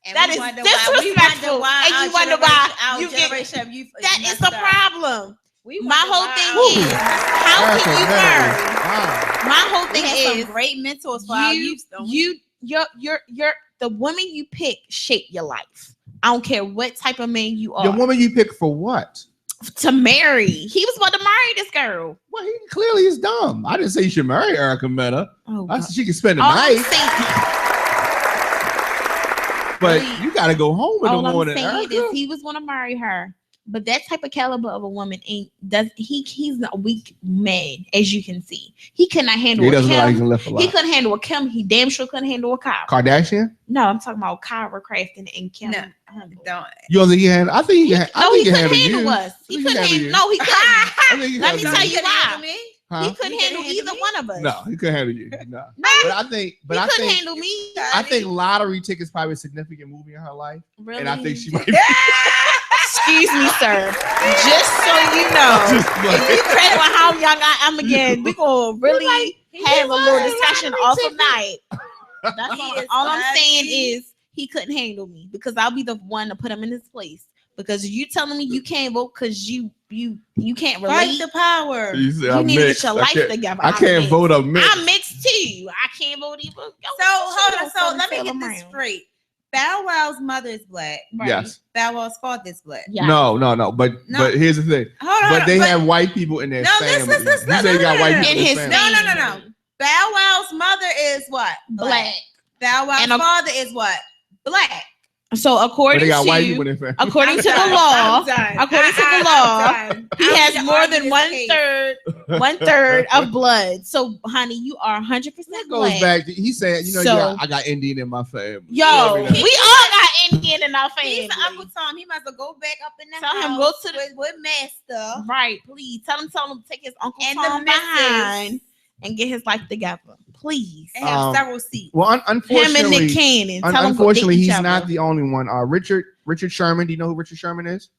And that is disrespectful. And you wonder why you get. That is a problem. My whole thing is, how can you learn? Wow. My whole thing is, some great mentors for our youth. You're the woman you pick shape your life. I don't care what type of man you are. The woman you pick for what? To marry. He was about to marry this girl. Well, he clearly is dumb. I didn't say you should marry Erica Mena. I said she can spend the night. But you got to go home in the morning. All I'm saying is he was going to marry her. But that type of caliber of a woman he's a weak man, as you can see. He cannot handle he doesn't Kim. Like he couldn't handle a Kim. He damn sure couldn't handle a Kyra. Kardashian? No, I'm talking about Kyra Crafton and Kim. No, don't. You don't think he handle? I think he can. He couldn't handle us. He couldn't handle. No, he couldn't. Let me tell you why. He couldn't handle either one of us. No, he couldn't handle you. No. But I think he couldn't handle me. I think lottery tickets probably a significant movie in her life. Really? And I think she might be. Excuse me, sir. Just so you know, if you depending on how young I am again, we're gonna really have a little discussion off of night. That's all I'm saying is he couldn't handle me because I'll be the one to put him in his place. Because you telling me you can't vote because you can't relate. Fight the power. You need to get your life together. I can't vote. I'm mixed too. I can't vote either. So hold on. So let me get this straight. Bow Wow's mother is black. Right? Yes. Bow Wow's father is black. Yeah. No. But here's the thing. Hold on. They have white people in their family. You say you got white people in his family. No. Bow Wow's mother is what? Black. Bow Wow's father is what? Black. So according to the law, he has more than one third of blood. So, honey, you are 100% black. Goes back. He said, I got Indian in my family. We all got Indian in our family. He's Uncle Tom. He must go back up in the house. Tell him go to with master. Right, please. Tell him to take his Uncle Tom behind and get his life together. Please. And have several seats. Well, unfortunately, him and Nick Cannon. Unfortunately, he's not the only one. Richard Sherman. Do you know who Richard Sherman is?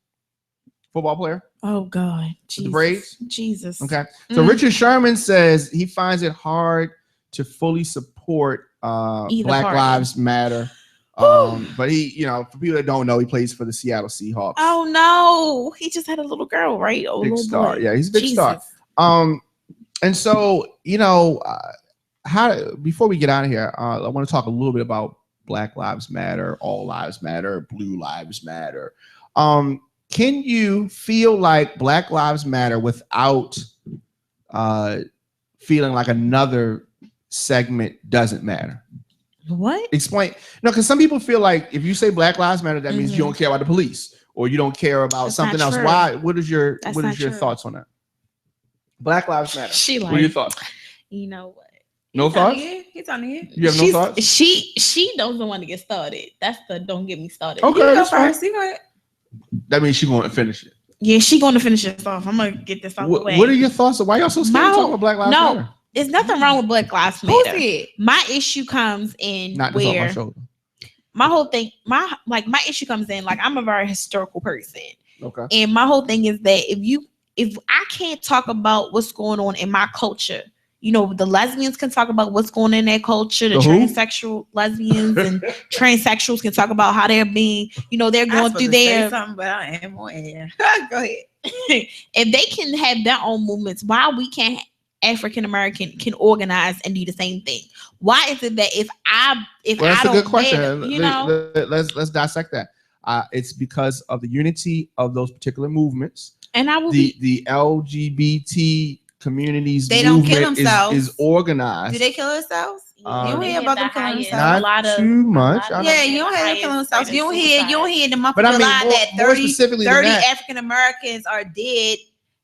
Football player. Oh God, Jesus. The Braves. Jesus. Okay. So Richard Sherman says he finds it hard to fully support Black Lives Matter. But he, for people that don't know, he plays for the Seattle Seahawks. Oh no, he just had a little girl, right? Big star. Boy. Yeah, he's a big star. And so before we get out of here, I want to talk a little bit about Black Lives Matter, All Lives Matter, Blue Lives Matter. Can you feel like Black Lives Matter without feeling like another segment doesn't matter? What? Explain. No, because some people feel like if you say Black Lives Matter, that means you don't care about the police or you don't care about something else. Why? What is your thoughts on that? Black Lives Matter. What are your thoughts? You know what? No thoughts? He's on here. You have no thoughts? She doesn't want to get started. That's the don't get me started. Okay, that's first. That means she's going to finish it. Yeah, she's going to finish this off. I'm going to get this off the way. What are your thoughts? Why y'all so scared to talk about Black Lives Matter? No, there's nothing wrong with Black Lives Matter. My issue comes in where my whole thing, my issue comes in, like I'm a very historical person. Okay. And my whole thing is that if I can't talk about what's going on in my culture You know, the lesbians can talk about what's going on in their culture. The transsexual lesbians and transsexuals can talk about how they're being, you know, they're going through their something, but I am on air. Go ahead. If they can have their own movements, why we can't African American can organize and do the same thing? Why is it that if that's I don't a good question. you know, let's dissect that. It's because of the unity of those particular movements. And I will the LGBT communities. They don't kill themselves. Is organized. Do they kill themselves? You don't hear about them killing themselves. Not a lot of, too much. Yeah, you don't hear them killing themselves. You don't hear the month of July that 30 that, African Americans are dead.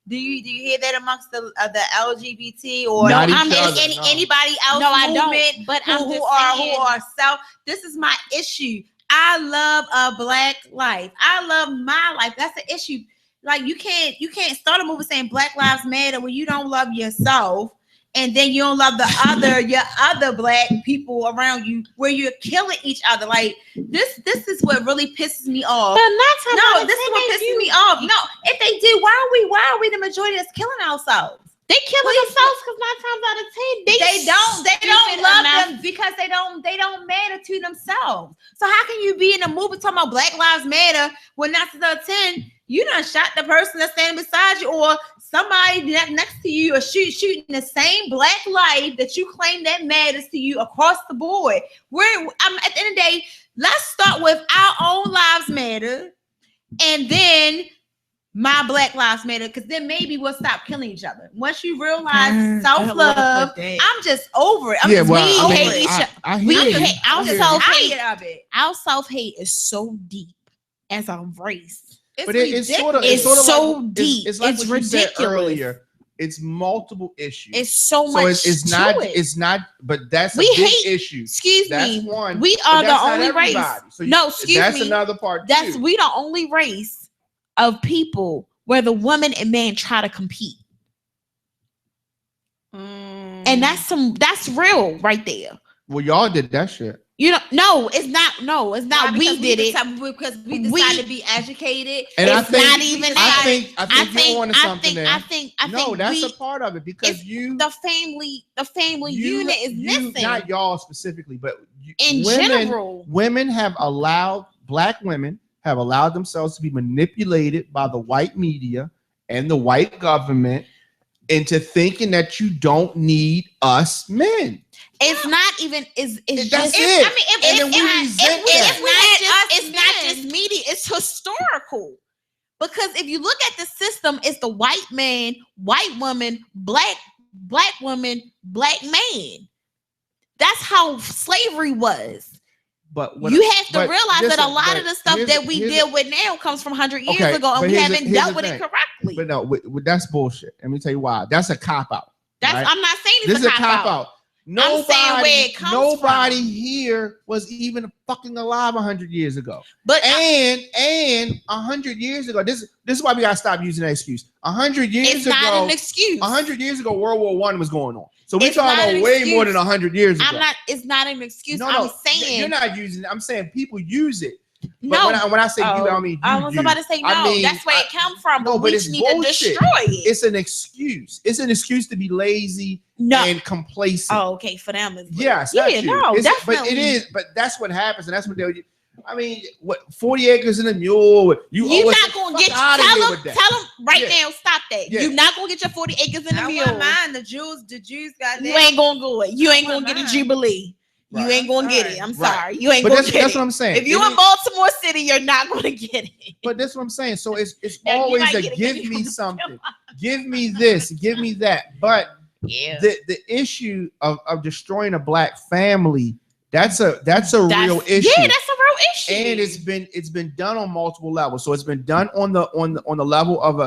Do you hear that amongst the LGBT or anybody else? No, I don't. But who are self? This is my issue. I love a black life. I love my life. That's the issue. Like you can't start a movement saying Black Lives Matter when you don't love yourself, and then you don't love your other black people around you, where you're killing each other. Like this is what really pisses me off. But this is what pisses me off. No, if they do, why are we the majority that's killing ourselves? They killing themselves because 9 times out of 10 they don't love them because they don't matter to themselves. So how can you be in a movie talking about Black Lives Matter when 9 times out of 10 you done shot the person that's standing beside you, or somebody next to you, or shooting the same black life that you claim that matters to you across the board? At the end of the day, let's start with our own lives matter, and then my Black Lives Matter, because then maybe we'll stop killing each other. Once you realize self-love, I'm just over it. Our self-hate is so deep as a race. It's so deep. It's like it's what you said ridiculous. earlier. It's multiple issues. It's so much. It's not. But that's a big issue. Excuse me. That's one. We are the only race. So that's another part. We the only race of people where the woman and man try to compete. And that's real right there. Well, y'all did that shit. You know, no, it's not. No, it's not. We did it because we decided to be educated. And it's not even. I think you're onto something there. I think that's a part of it, because the family unit is missing. Not y'all specifically, but general, black women have allowed themselves to be manipulated by the white media and the white government into thinking that you don't need us men. It's not even. It's just. I mean, it's not just media. It's historical. Because if you look at the system, it's the white man, white woman, black woman, black man. That's how slavery was. But you have to realize that a lot of the stuff that we deal with now comes from 100 years ago, and we haven't dealt with it correctly. But no, that's bullshit. Let me tell you why. That's a cop out. Right? I'm not saying this is a cop out. I'm saying where it comes nobody from. Here was even fucking alive 100 years ago. But and 100 years ago, this is why we gotta stop using that excuse. 100 years ago, it's not an excuse. 100 years ago, World War I was going on. So we're talking about way more than 100 years ago. It's not an excuse. No, I'm saying you're not using it. I'm saying people use it. No, but when I say you, I mean I was about to say no. I mean, that's where it comes from. No, but it's need bullshit. To destroy it. It's an excuse. It's an excuse to be lazy and complacent. Oh, okay, for them. Yes, no, definitely. But it is. But that's what happens, and that's what they'll. I mean, what 40 acres and a mule? You're not gonna get. Tell them right now. Stop that. Yeah. You're not gonna get your 40 acres and a mule. Mind the Jews got that. You ain't gonna go it. You ain't gonna get a Jubilee. Right. You ain't gonna get it. I'm sorry. You ain't gonna get it. That's what I'm saying. If you're in Baltimore City, you're not gonna get it. But that's what I'm saying. So it's always a give me something. Give me this. Give me that. But the issue of destroying a black family, that's a real issue. Yeah, that's a real issue. And it's been done on multiple levels. So it's been done on the level of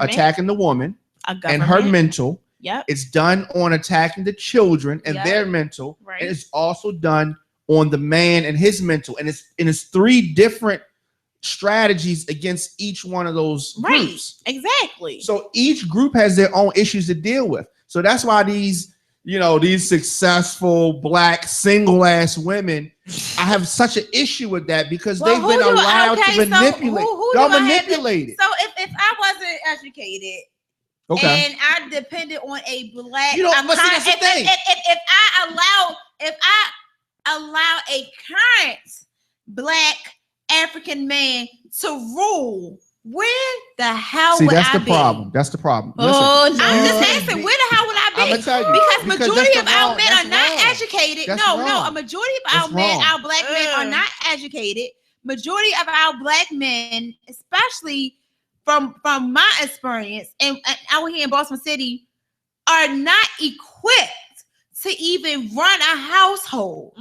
attacking the woman and her mental. Yep. It's done on attacking the children and their mental, right. And it's also done on the man and his mental, and it's 3 different strategies against each one of those groups. Exactly. So each group has their own issues to deal with. So that's why these successful black single ass women, I have such an issue with that, because they've been allowed to manipulate. Y'all manipulated. So if I wasn't educated, Okay. And I depended on a black. You know, but see, that's the thing. If I allow a current black African man to rule, where the hell would that's I the be? problem. That's the problem. Oh, Listen, I'm just asking, where the hell would I be? I'm gonna tell you, because majority of our men that's are not wrong. educated. That's No, wrong. a majority of That's our men, wrong. our black men, are not educated. Majority of our black men, especially from my experience and out here in Boston City, are not equipped to even run a household.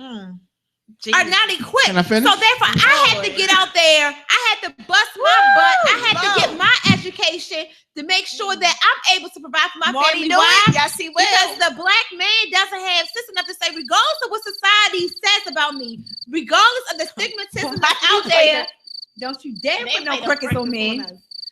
Are not equipped. Can I finish? So therefore, I had to get out there. I had to bust my butt. I had to get my education to make sure that I'm able to provide for my family. Why? Yes, he will. Because the black man doesn't have sense enough to say, regardless of what society says about me, regardless of the stigmatism that's out there, don't you dare put no crickets on me.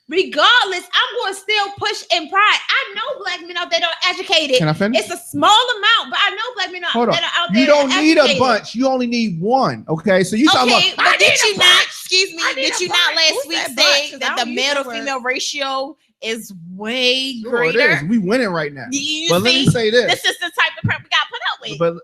Regardless, I'm going to still push and pride. I know black men out there that are educated. Can I finish? It's a small amount, but I know black men that are out there. You don't need educated. a bunch. You only need one. Okay, so you talking Okay, about? but did you not? Excuse me. Did you not last Who's week that say bunch? that I the don't male use to that female ratio is way Sure it greater? is. We winning right now. You But let me say this. This is the type of crap we got put up with. But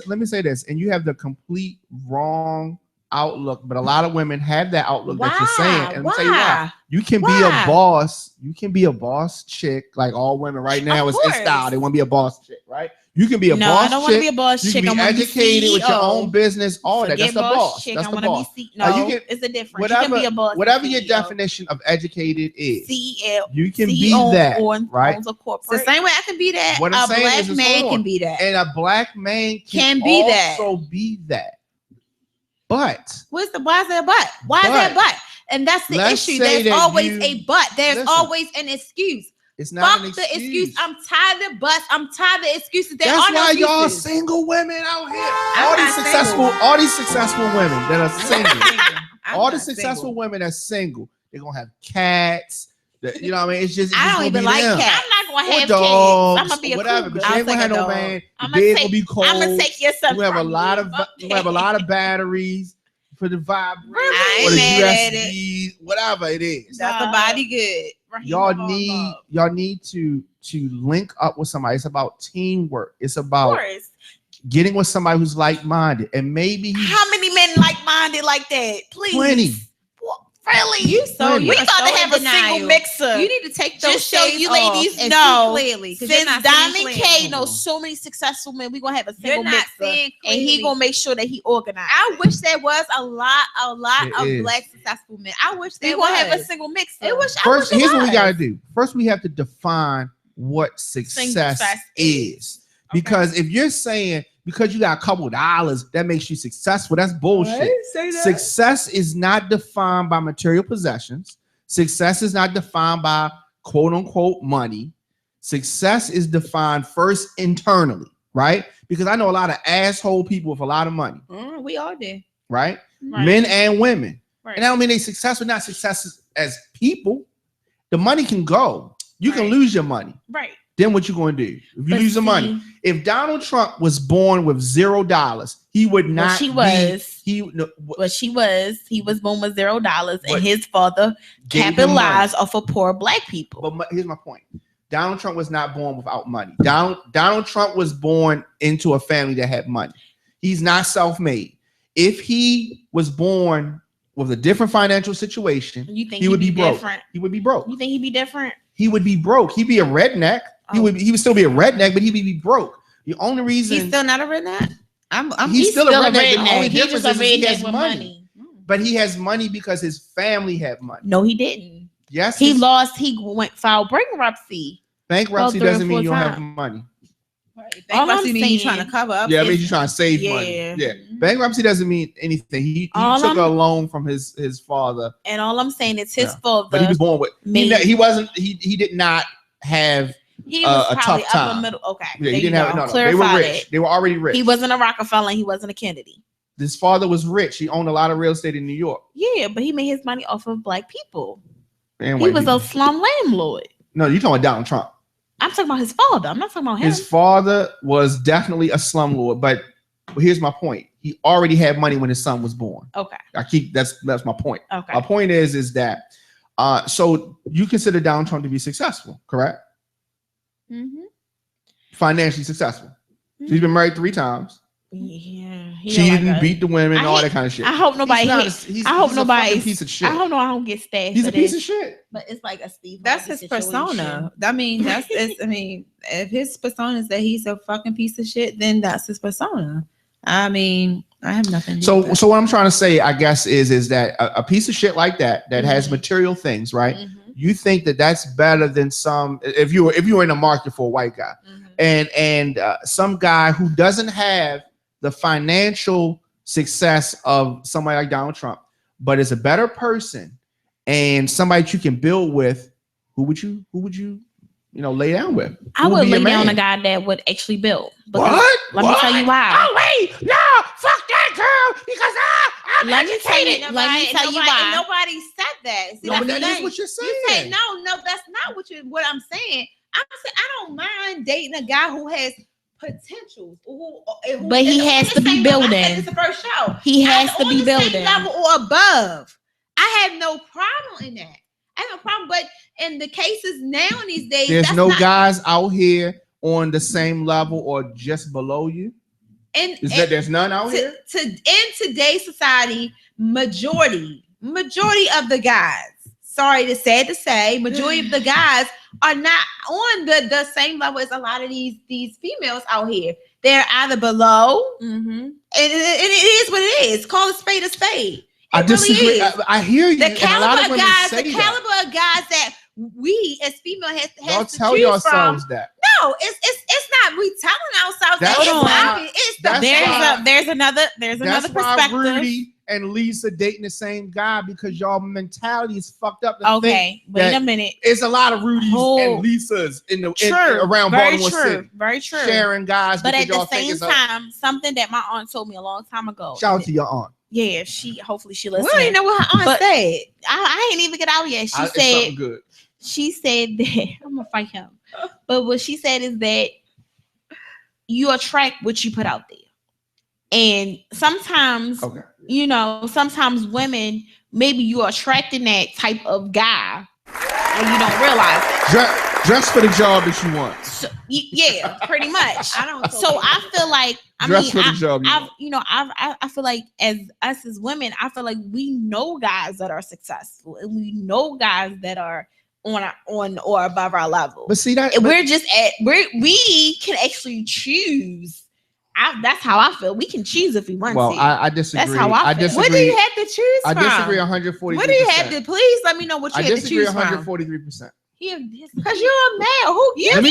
let me say this, and you have the complete wrong outlook. But a lot of women have that outlook that you're saying, and let me tell you why. You can be a boss. You can be a boss chick, like all women right now is in style. They want to be a boss chick, right? You can be a boss chick. No, I don't want to be a boss You chick. can be I want to be educated with your CEO. own business. All that. That's Forget the boss. chick. That's I the want to boss. be no, You can, it's a difference. whatever, You can be a boss. whatever your CEO. definition of educated is, CEO. you can CEO be that, right? Owns a The corporate. same way I can be that, What I'm a saying black is, man hold on. can be that. And a black man Can be that. also be that. But Why is there a but? Why is there a but? And that's the let's issue. say There's that always you- a but. There's listen. always an excuse. it's not Fuck an the excuse. excuse. I'm tired of the buts. I'm tired of the excuses. There That's are no why y'all excuses. single women out here. I'm All these not successful women that are single. I'm All the not successful single. women that's single, they're gonna have cats. You know what I mean? It's just I don't gonna even be like them. cats. I'm not gonna Or have dogs, kids. I'm gonna be a whatever. cool But girl. you ain't gonna have no dog. man. The I'm bed gonna be cold. gonna take your son. You have a from lot me. of Fuck you have a that. lot of batteries for the vibrator I or the ain't mad at USB, whatever it is. That's a body good. Y'all need to link up with somebody. It's about teamwork. It's Of about course. getting with somebody who's like-minded, and maybe How many men like-minded like that? Please. Plenty. Really? You so Plenty. We you're about so to have a in denial. single mixer. You need to take those Just so shades you off ladies and know, see clearly. 'Cause you're Since not seeing Diamond K clearly. knows so many successful men, we gonna have a You're single not mixer, seeing and he clearly. gonna make sure that he organized. I wish there was a lot It of is. black successful men. I wish we there gonna was. have a single mixer. I wish here's it what we was. gotta do. First, we have to define what success is. Because if you're saying because you got a couple dollars that makes you successful, that's bullshit. Say that. Success is not defined by material possessions. Success is not defined by quote unquote money. Success is defined first internally, right? Because I know a lot of asshole people with a lot of money, We all did. right? Right. Men and women. Right. And I don't mean they successful, not success as people. The money can go. You can Right. lose your money. Right. Then what you going to do? If you But lose the money. see, If Donald Trump was born with $0, he would not she be- was. He no, What she was, he was born with $0, But and his father gave him capitalized off of poor black people. But here's my point. Donald Trump was not born without money. Donald Trump was born into a family that had money. He's not self-made. If he was born with a different financial situation, You think he would be broke. different? He would be broke. You think he'd be different? He would be broke. He'd be a redneck. He Oh. would still be a redneck, but he would be broke. The only reason He's still not a redneck. he's still a redneck. The only He's difference just a is he redneck has with money. But he has money because his family had money. No, he didn't. Yes, He his filed bankruptcy. bankruptcy well, 3 or doesn't mean 4 you don't have times. money. All I'm Bankruptcy means you saying- trying to cover up. Yeah, I mean he's trying to save money. Yeah. Yeah, bankruptcy doesn't mean anything. He All took I'm- a loan from his father, And all I'm saying is his Yeah. father. but he was born with. made- He did not have. He was a probably tough upper time. middle. Okay. Yeah, there he didn't you have. go. No, they were Clarify rich. that. They were already rich. He wasn't a Rockefeller and he wasn't a Kennedy. His father was rich. He owned a lot of real estate in New York. Yeah, but he made his money off of black people. And He white was people. a slum landlord. No, you're talking about Donald Trump. I'm talking about his father. I'm not talking about him. His father was definitely a slumlord, but here's my point. He already had money when his son was born. Okay. That's my point. Okay. My point is that so you consider Donald Trump to be successful, correct? financially successful. She's been married 3 times. Yeah, cheating, beat the women, all that kind of shit. I hope nobody. He's a fucking piece of shit. I hope I don't get stabbed. He's a piece of shit. But it's like a Steve. That's his persona. I mean, if his persona is that he's a fucking piece of shit, then that's his persona. I mean, I have nothing. So what I'm trying to say, I guess, is that a piece of shit like that has material things, right? You think that that's better than some if you were in the market for a white guy, and some guy who doesn't have the financial success of somebody like Donald Trump, but is a better person and somebody that you can build with. Who would you lay down with? I would lay down a guy that would actually build. What? Let me tell you why. Oh wait, no, fuck that girl because I'm educated. Let me tell you why. Nobody said that. See, no, but that is what you're saying. You say, no, that's not what I'm saying. I'm saying I don't mind dating a guy who has potentials, but he has to be building. It's the first show. He has to be building same level or above. I have no problem in that. I have no problem. But in the cases now these days, there's no guys out here on the same level or just below you. And there's none out here? In today's society, majority of the guys, sad to say, majority of the guys are not on the same level as a lot of these females out here. They're either below, and it is what it is. Call a spade a spade. I disagree. I hear you. The caliber of guys that we as female has y'all to tell choose yourselves from. that. No, it's not. We telling ourselves that. There's another perspective. Rudy and Lisa dating the same guy because y'all mentality is fucked up. Okay, wait a minute. It's a lot of Rudy's and Lisas around Baltimore City. Very true. Sharing guys, but at the same time, something that my aunt told me a long time ago. Shout out to your aunt. Yeah, hopefully she listened. We don't even know what her aunt said. I ain't even get out yet. She said good. She said that I'm gonna fight him. But what she said is that you attract what you put out there. And sometimes, sometimes women, maybe you're attracting that type of guy and you don't realize it. Dress for the job that you want. So, yeah, pretty much. I feel like I feel like as us as women, I feel like we know guys that are successful and we know guys that are on or above our level. But see that we can actually choose. That's how I feel. We can choose if we want to. Well, I disagree. That's how I feel. What do you have to choose from? I disagree 140%. What do you have to? Please let me know what you have to choose from. I disagree 143%. Because you're a male. Who gives let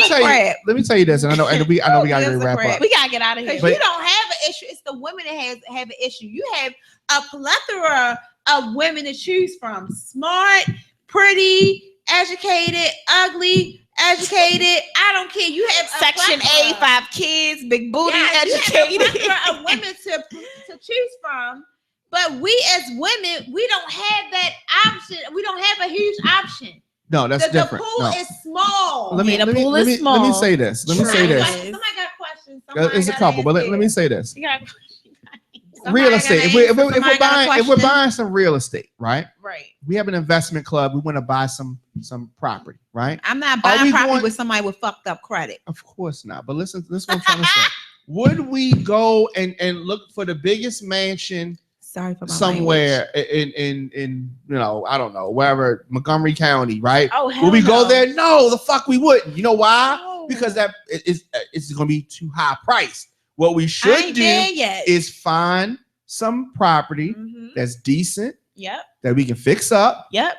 me tell you this, and I know we gotta wrap up. We gotta get out of here. Because you don't have an issue. It's the women that have an issue. You have a plethora of women to choose from. Smart, pretty, educated, ugly, educated. I don't care. You have Section A, 5 kids, big booty, educated. You have a plethora of women to choose from. But we as women, we don't have that option. We don't have a huge option. No, that's different. The pool is small. Let me say this. Somebody got questions. It's a couple, but let me say this. Real estate. If we're buying some real estate, right? Right. We have an investment club. We want to buy some property, right? I'm not buying property with somebody with fucked up credit. Of course not. But listen, this is what I'm trying to say. Would we go and look for the biggest mansion? Sorry for my somewhere in I don't know, wherever, Montgomery County, right? Oh, hell Will we go no. there? No, the fuck we wouldn't. You know why? No. Because it's going to be too high priced. What we should do is find some property that's decent. Yep. That we can fix up. Yep.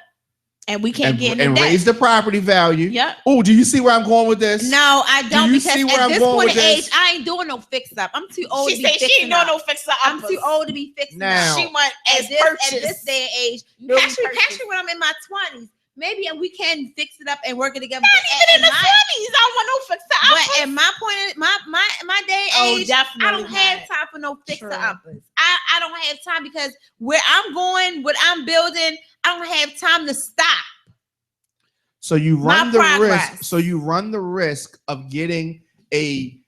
And we can't get and raise the property value. Yep. Oh, do you see where I'm going with this? No, I don't. Because at this point in age, this? I ain't doing no fix up. I'm too old to be fixing up. She ain't doing no fix up. I'm too old to be fixing now, up. She want at this day and age. Actually, when I'm in my 20s, maybe we can fix it up and work it together. Not even in the 20s, I don't want no fix up. But at my point, my day and age, I don't have time for no fixer uppers. I don't have time because where I'm going, what I'm building, I don't have time to stop. So you run the risk. So you run the risk of getting a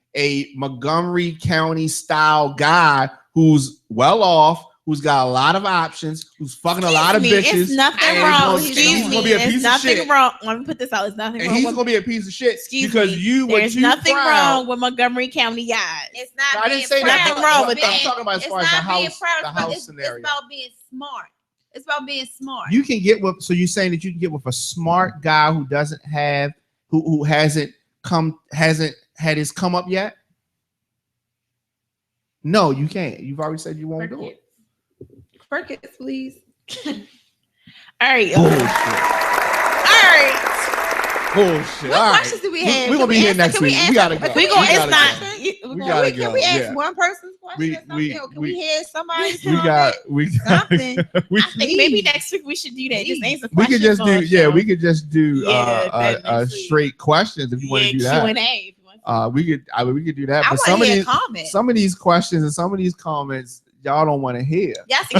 Montgomery County style guy who's well off, who's got a lot of options, who's fucking a lot of bitches. It's nothing wrong. Excuse me. It's nothing wrong. Let me put this out. It's nothing wrong. And he's gonna be a piece of shit because you were There's nothing wrong with Montgomery County guys. It's not. No, I didn't say nothing wrong with that. I'm talking about as far as the house scenario. It's about being smart. It's about being smart. You can get with. So you're saying that you can get with a smart guy who doesn't have, who hasn't had his come up yet? No, you can't. You've already said you won't do it. Perkins, please. All right. Bullshit. All right. Bullshit. What questions do we have? We're gonna be here next week. We gotta go. We gonna. It's not. Can we ask one person's question? Can we hear somebody? We got something. I think maybe next week we should do that. Just answer questions. We could just do. Yeah, we could just do straight questions if you want to do that. Q&A. We could do that. I But some of these questions and some of these comments y'all don't want to hear. Yes, we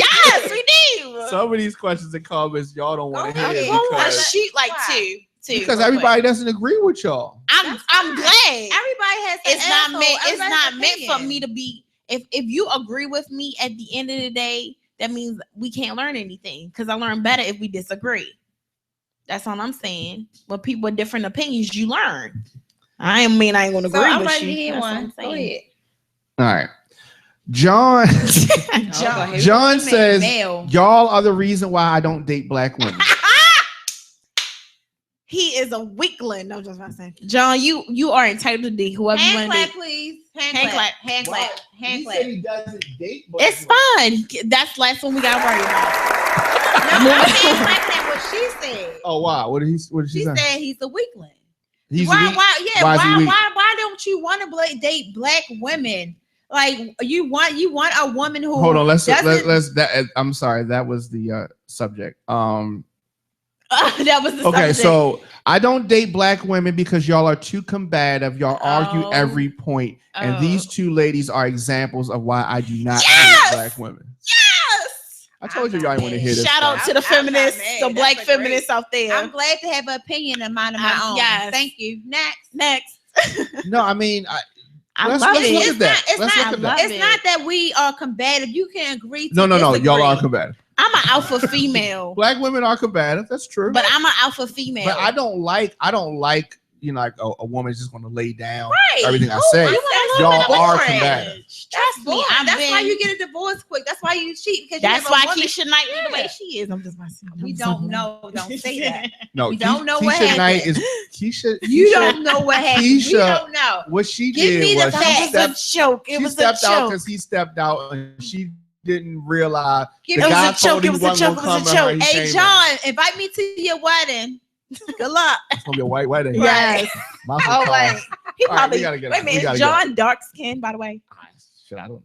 do. Some of these questions and comments y'all don't want to hear Because shoot like two. Because everybody doesn't agree with y'all. I'm glad. Everybody has. It's not meant for me to be. If you agree with me at the end of the day, that means we can't learn anything. Because I learn better if we disagree. That's all I'm saying. When people with different opinions, you learn. I ain't gonna agree I'm with ready you. to hear one. Go ahead. All right. John says y'all are the reason why I don't date black women. He is a weakling. No, just not saying. John, you are entitled to date whoever you want to date. Please. Hand clap. Hand clap. He said he doesn't date black It's fine. That's last one we gotta worry about. No, I can't clap what she said. Oh wow. What did she say? She said he's a weakling. He's why don't you want to date black women? Like you want a woman who hold on, let's that I'm sorry, that was the subject. That was the okay, subject. so I don't date black women because y'all are too combative. Y'all argue every point. And these two ladies are examples of why I do not date black women. Yes. I told you y'all didn't want to hear this. Shout out to the feminists, the black feminists out there. I'm glad to have an opinion of mine of my own. Yes. Thank you. Next. No, I mean let's look it. at that. It's not that we are combative. You can agree to No, disagree. y'all are combative. I'm an alpha female. Black women are combative. That's true. But I'm an alpha female. But I don't like like a woman's just going to lay down everything I Oh, say. Y'all are boring. combative. That's boring. That's why you get a divorce quick. That's why you cheat because that's why woman. Keisha Knight is the way she is. I'm just myself. We don't know. Don't say that. No, we don't know what Keisha happened. Knight is Keisha. You don't know what happened. Keisha, we don't know. What she Give did me the was facts. It was a joke. It was a stepped out joke. because he stepped out and she didn't realize It the was guy a told joke. him he wasn't gonna come to her. Hey John, invite me to your wedding. Good luck. It's gonna be a white wedding. Yes. My Oh wait. He All right, probably we gotta get wait out. a We minute. gotta John dark skin, by the way. Shit, I don't.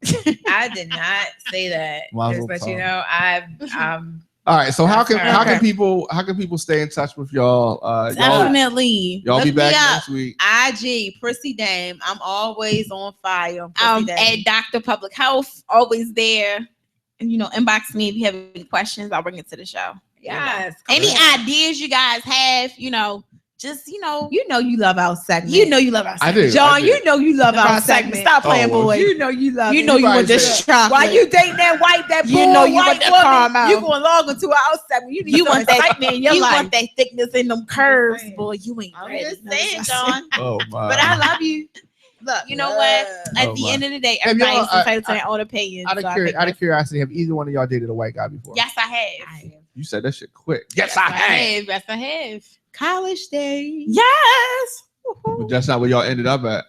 I did not say that. Might as Just well let you talk. know, All right, so how That's can people stay in touch with y'all? Definitely. Y'all be Look back me up. next week. IG Prissy Dame. I'm always on fire. On Prissy Dame. At Dr. Public Health, always there. And inbox me if you have any questions. I'll bring it to the show. Yes. Any ideas you guys have, just you love our segment. you love our segment. I do. John, I do. you know you love our segment. Stop playing, well, boy. You know you love. You know you want this chocolate. While you dating that You know you want white that woman, caramel. you going log into our segment. You want that excitement in your you life. want that thickness in them curves, saying. boy. You ain't I'm ready. just saying, John. Oh my! But I love you. Look, You know what? At the end of the day, everybody's entitled to their own opinions. Out of curiosity, have either one of y'all dated a white guy before? Yes, I have. You said that shit quick. Yes, I I have. Yes, I have. college days. Yes. But that's not where y'all ended up at.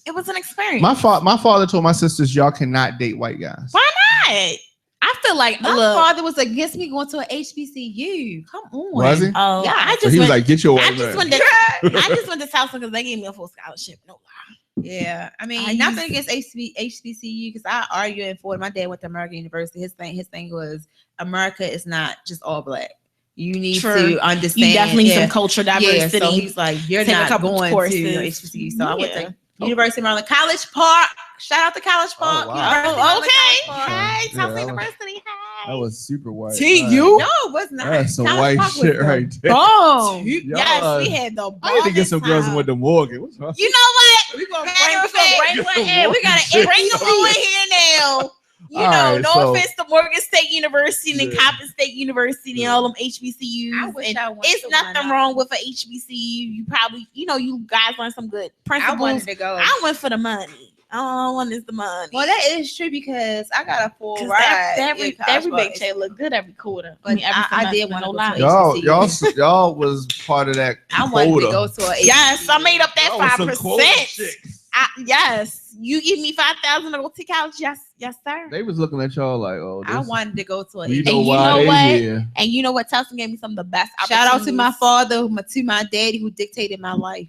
It was an experience. My father told my sisters y'all cannot date white guys. Why not? I feel like My father was against me going to a HBCU. Come on. Was he? Oh, Yeah, I So just he was went. like, get your I white just man. went to. I just went to Southland because they gave me a full scholarship. No lie. Yeah, I mean, I nothing against HBCU because I argue in Florida. My dad went to American University. His thing was America is not just all black. You need True. to understand. You definitely need some cultural diversity. Yeah, so he's like, you're Take a not couple going courses. to HBCU. So I went Yeah. to University of Maryland, College Park. Shout out to College Park. wow. University of Oh, Maryland, okay. College Park. Hey, Yeah, South that University. Hey. That was super white. TU? No, it was not. That's some College white Park was shit the right there. Boom. Y'all, Yes, we had the. I need to get some girls bomb who went to Morgan. What's wrong? You know what? We gonna Matter of fact, bring one in. We gotta Shit. Bring them on in here now. You All know, right, no so- offense to Morgan State University and Yeah. Coppin State University and all them HBCUs. I wish and I went it's to nothing one. wrong with a HBCU. You probably, you guys learn some good I principles. wanted to go. I went for the money. All I want is the money. Well, that is true because I got a full 'Cause ride. every in college, big but check look good every quarter. But every I did semester, want to no go lie. to Y'all was part of that I wanted quota. to go to a Yes, I made up that Y'all was some quota 5%. chicks. Yes, you give me $5,000 to go to college. Yes, sir. They was looking at y'all like, oh, I wanted to go to a we know And you why know they what? here. And you know what? Telston gave me some of the best Shout out to my opportunities. father, to my daddy who dictated my life.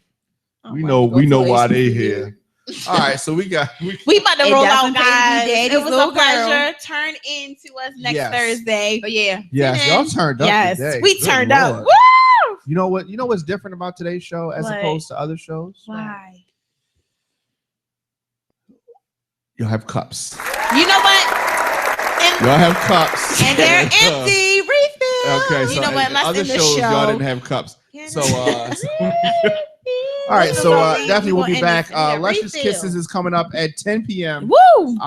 I We wanted know to go to why a they HBCU. here. All right, so we We about to It roll doesn't out, pay to be guys. daddy's It was little a pleasure. girl. Turn into us next Yes. Thursday. But yeah, yes, y'all turned up Yes, today. we Good turned Lord. up. Woo! You know what? You know what's different about today's show as What? opposed to other shows? Why? You'll have cups. You know what? Y'all have cups. and they're empty. Refill. Okay, so You know what? in Let's other end the shows, y'all show. didn't have cups. So, All all right, so We definitely we'll gonna be end back. this. Yeah, Luscious refill. Kisses is coming up at 10 p.m. Woo!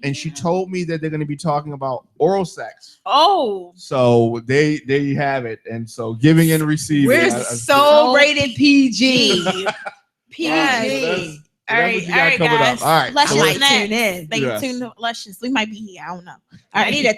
And she told me that they're going to be talking about oral sex. Oh, So there you have it. And so giving and receiving. We're so rated PG. PG. Yes. All right, all right, coming guys. up. All right, Luscious I might next. tune in. Stay Yes. tuned to Luscious. We might be here. I don't know. All I right. need a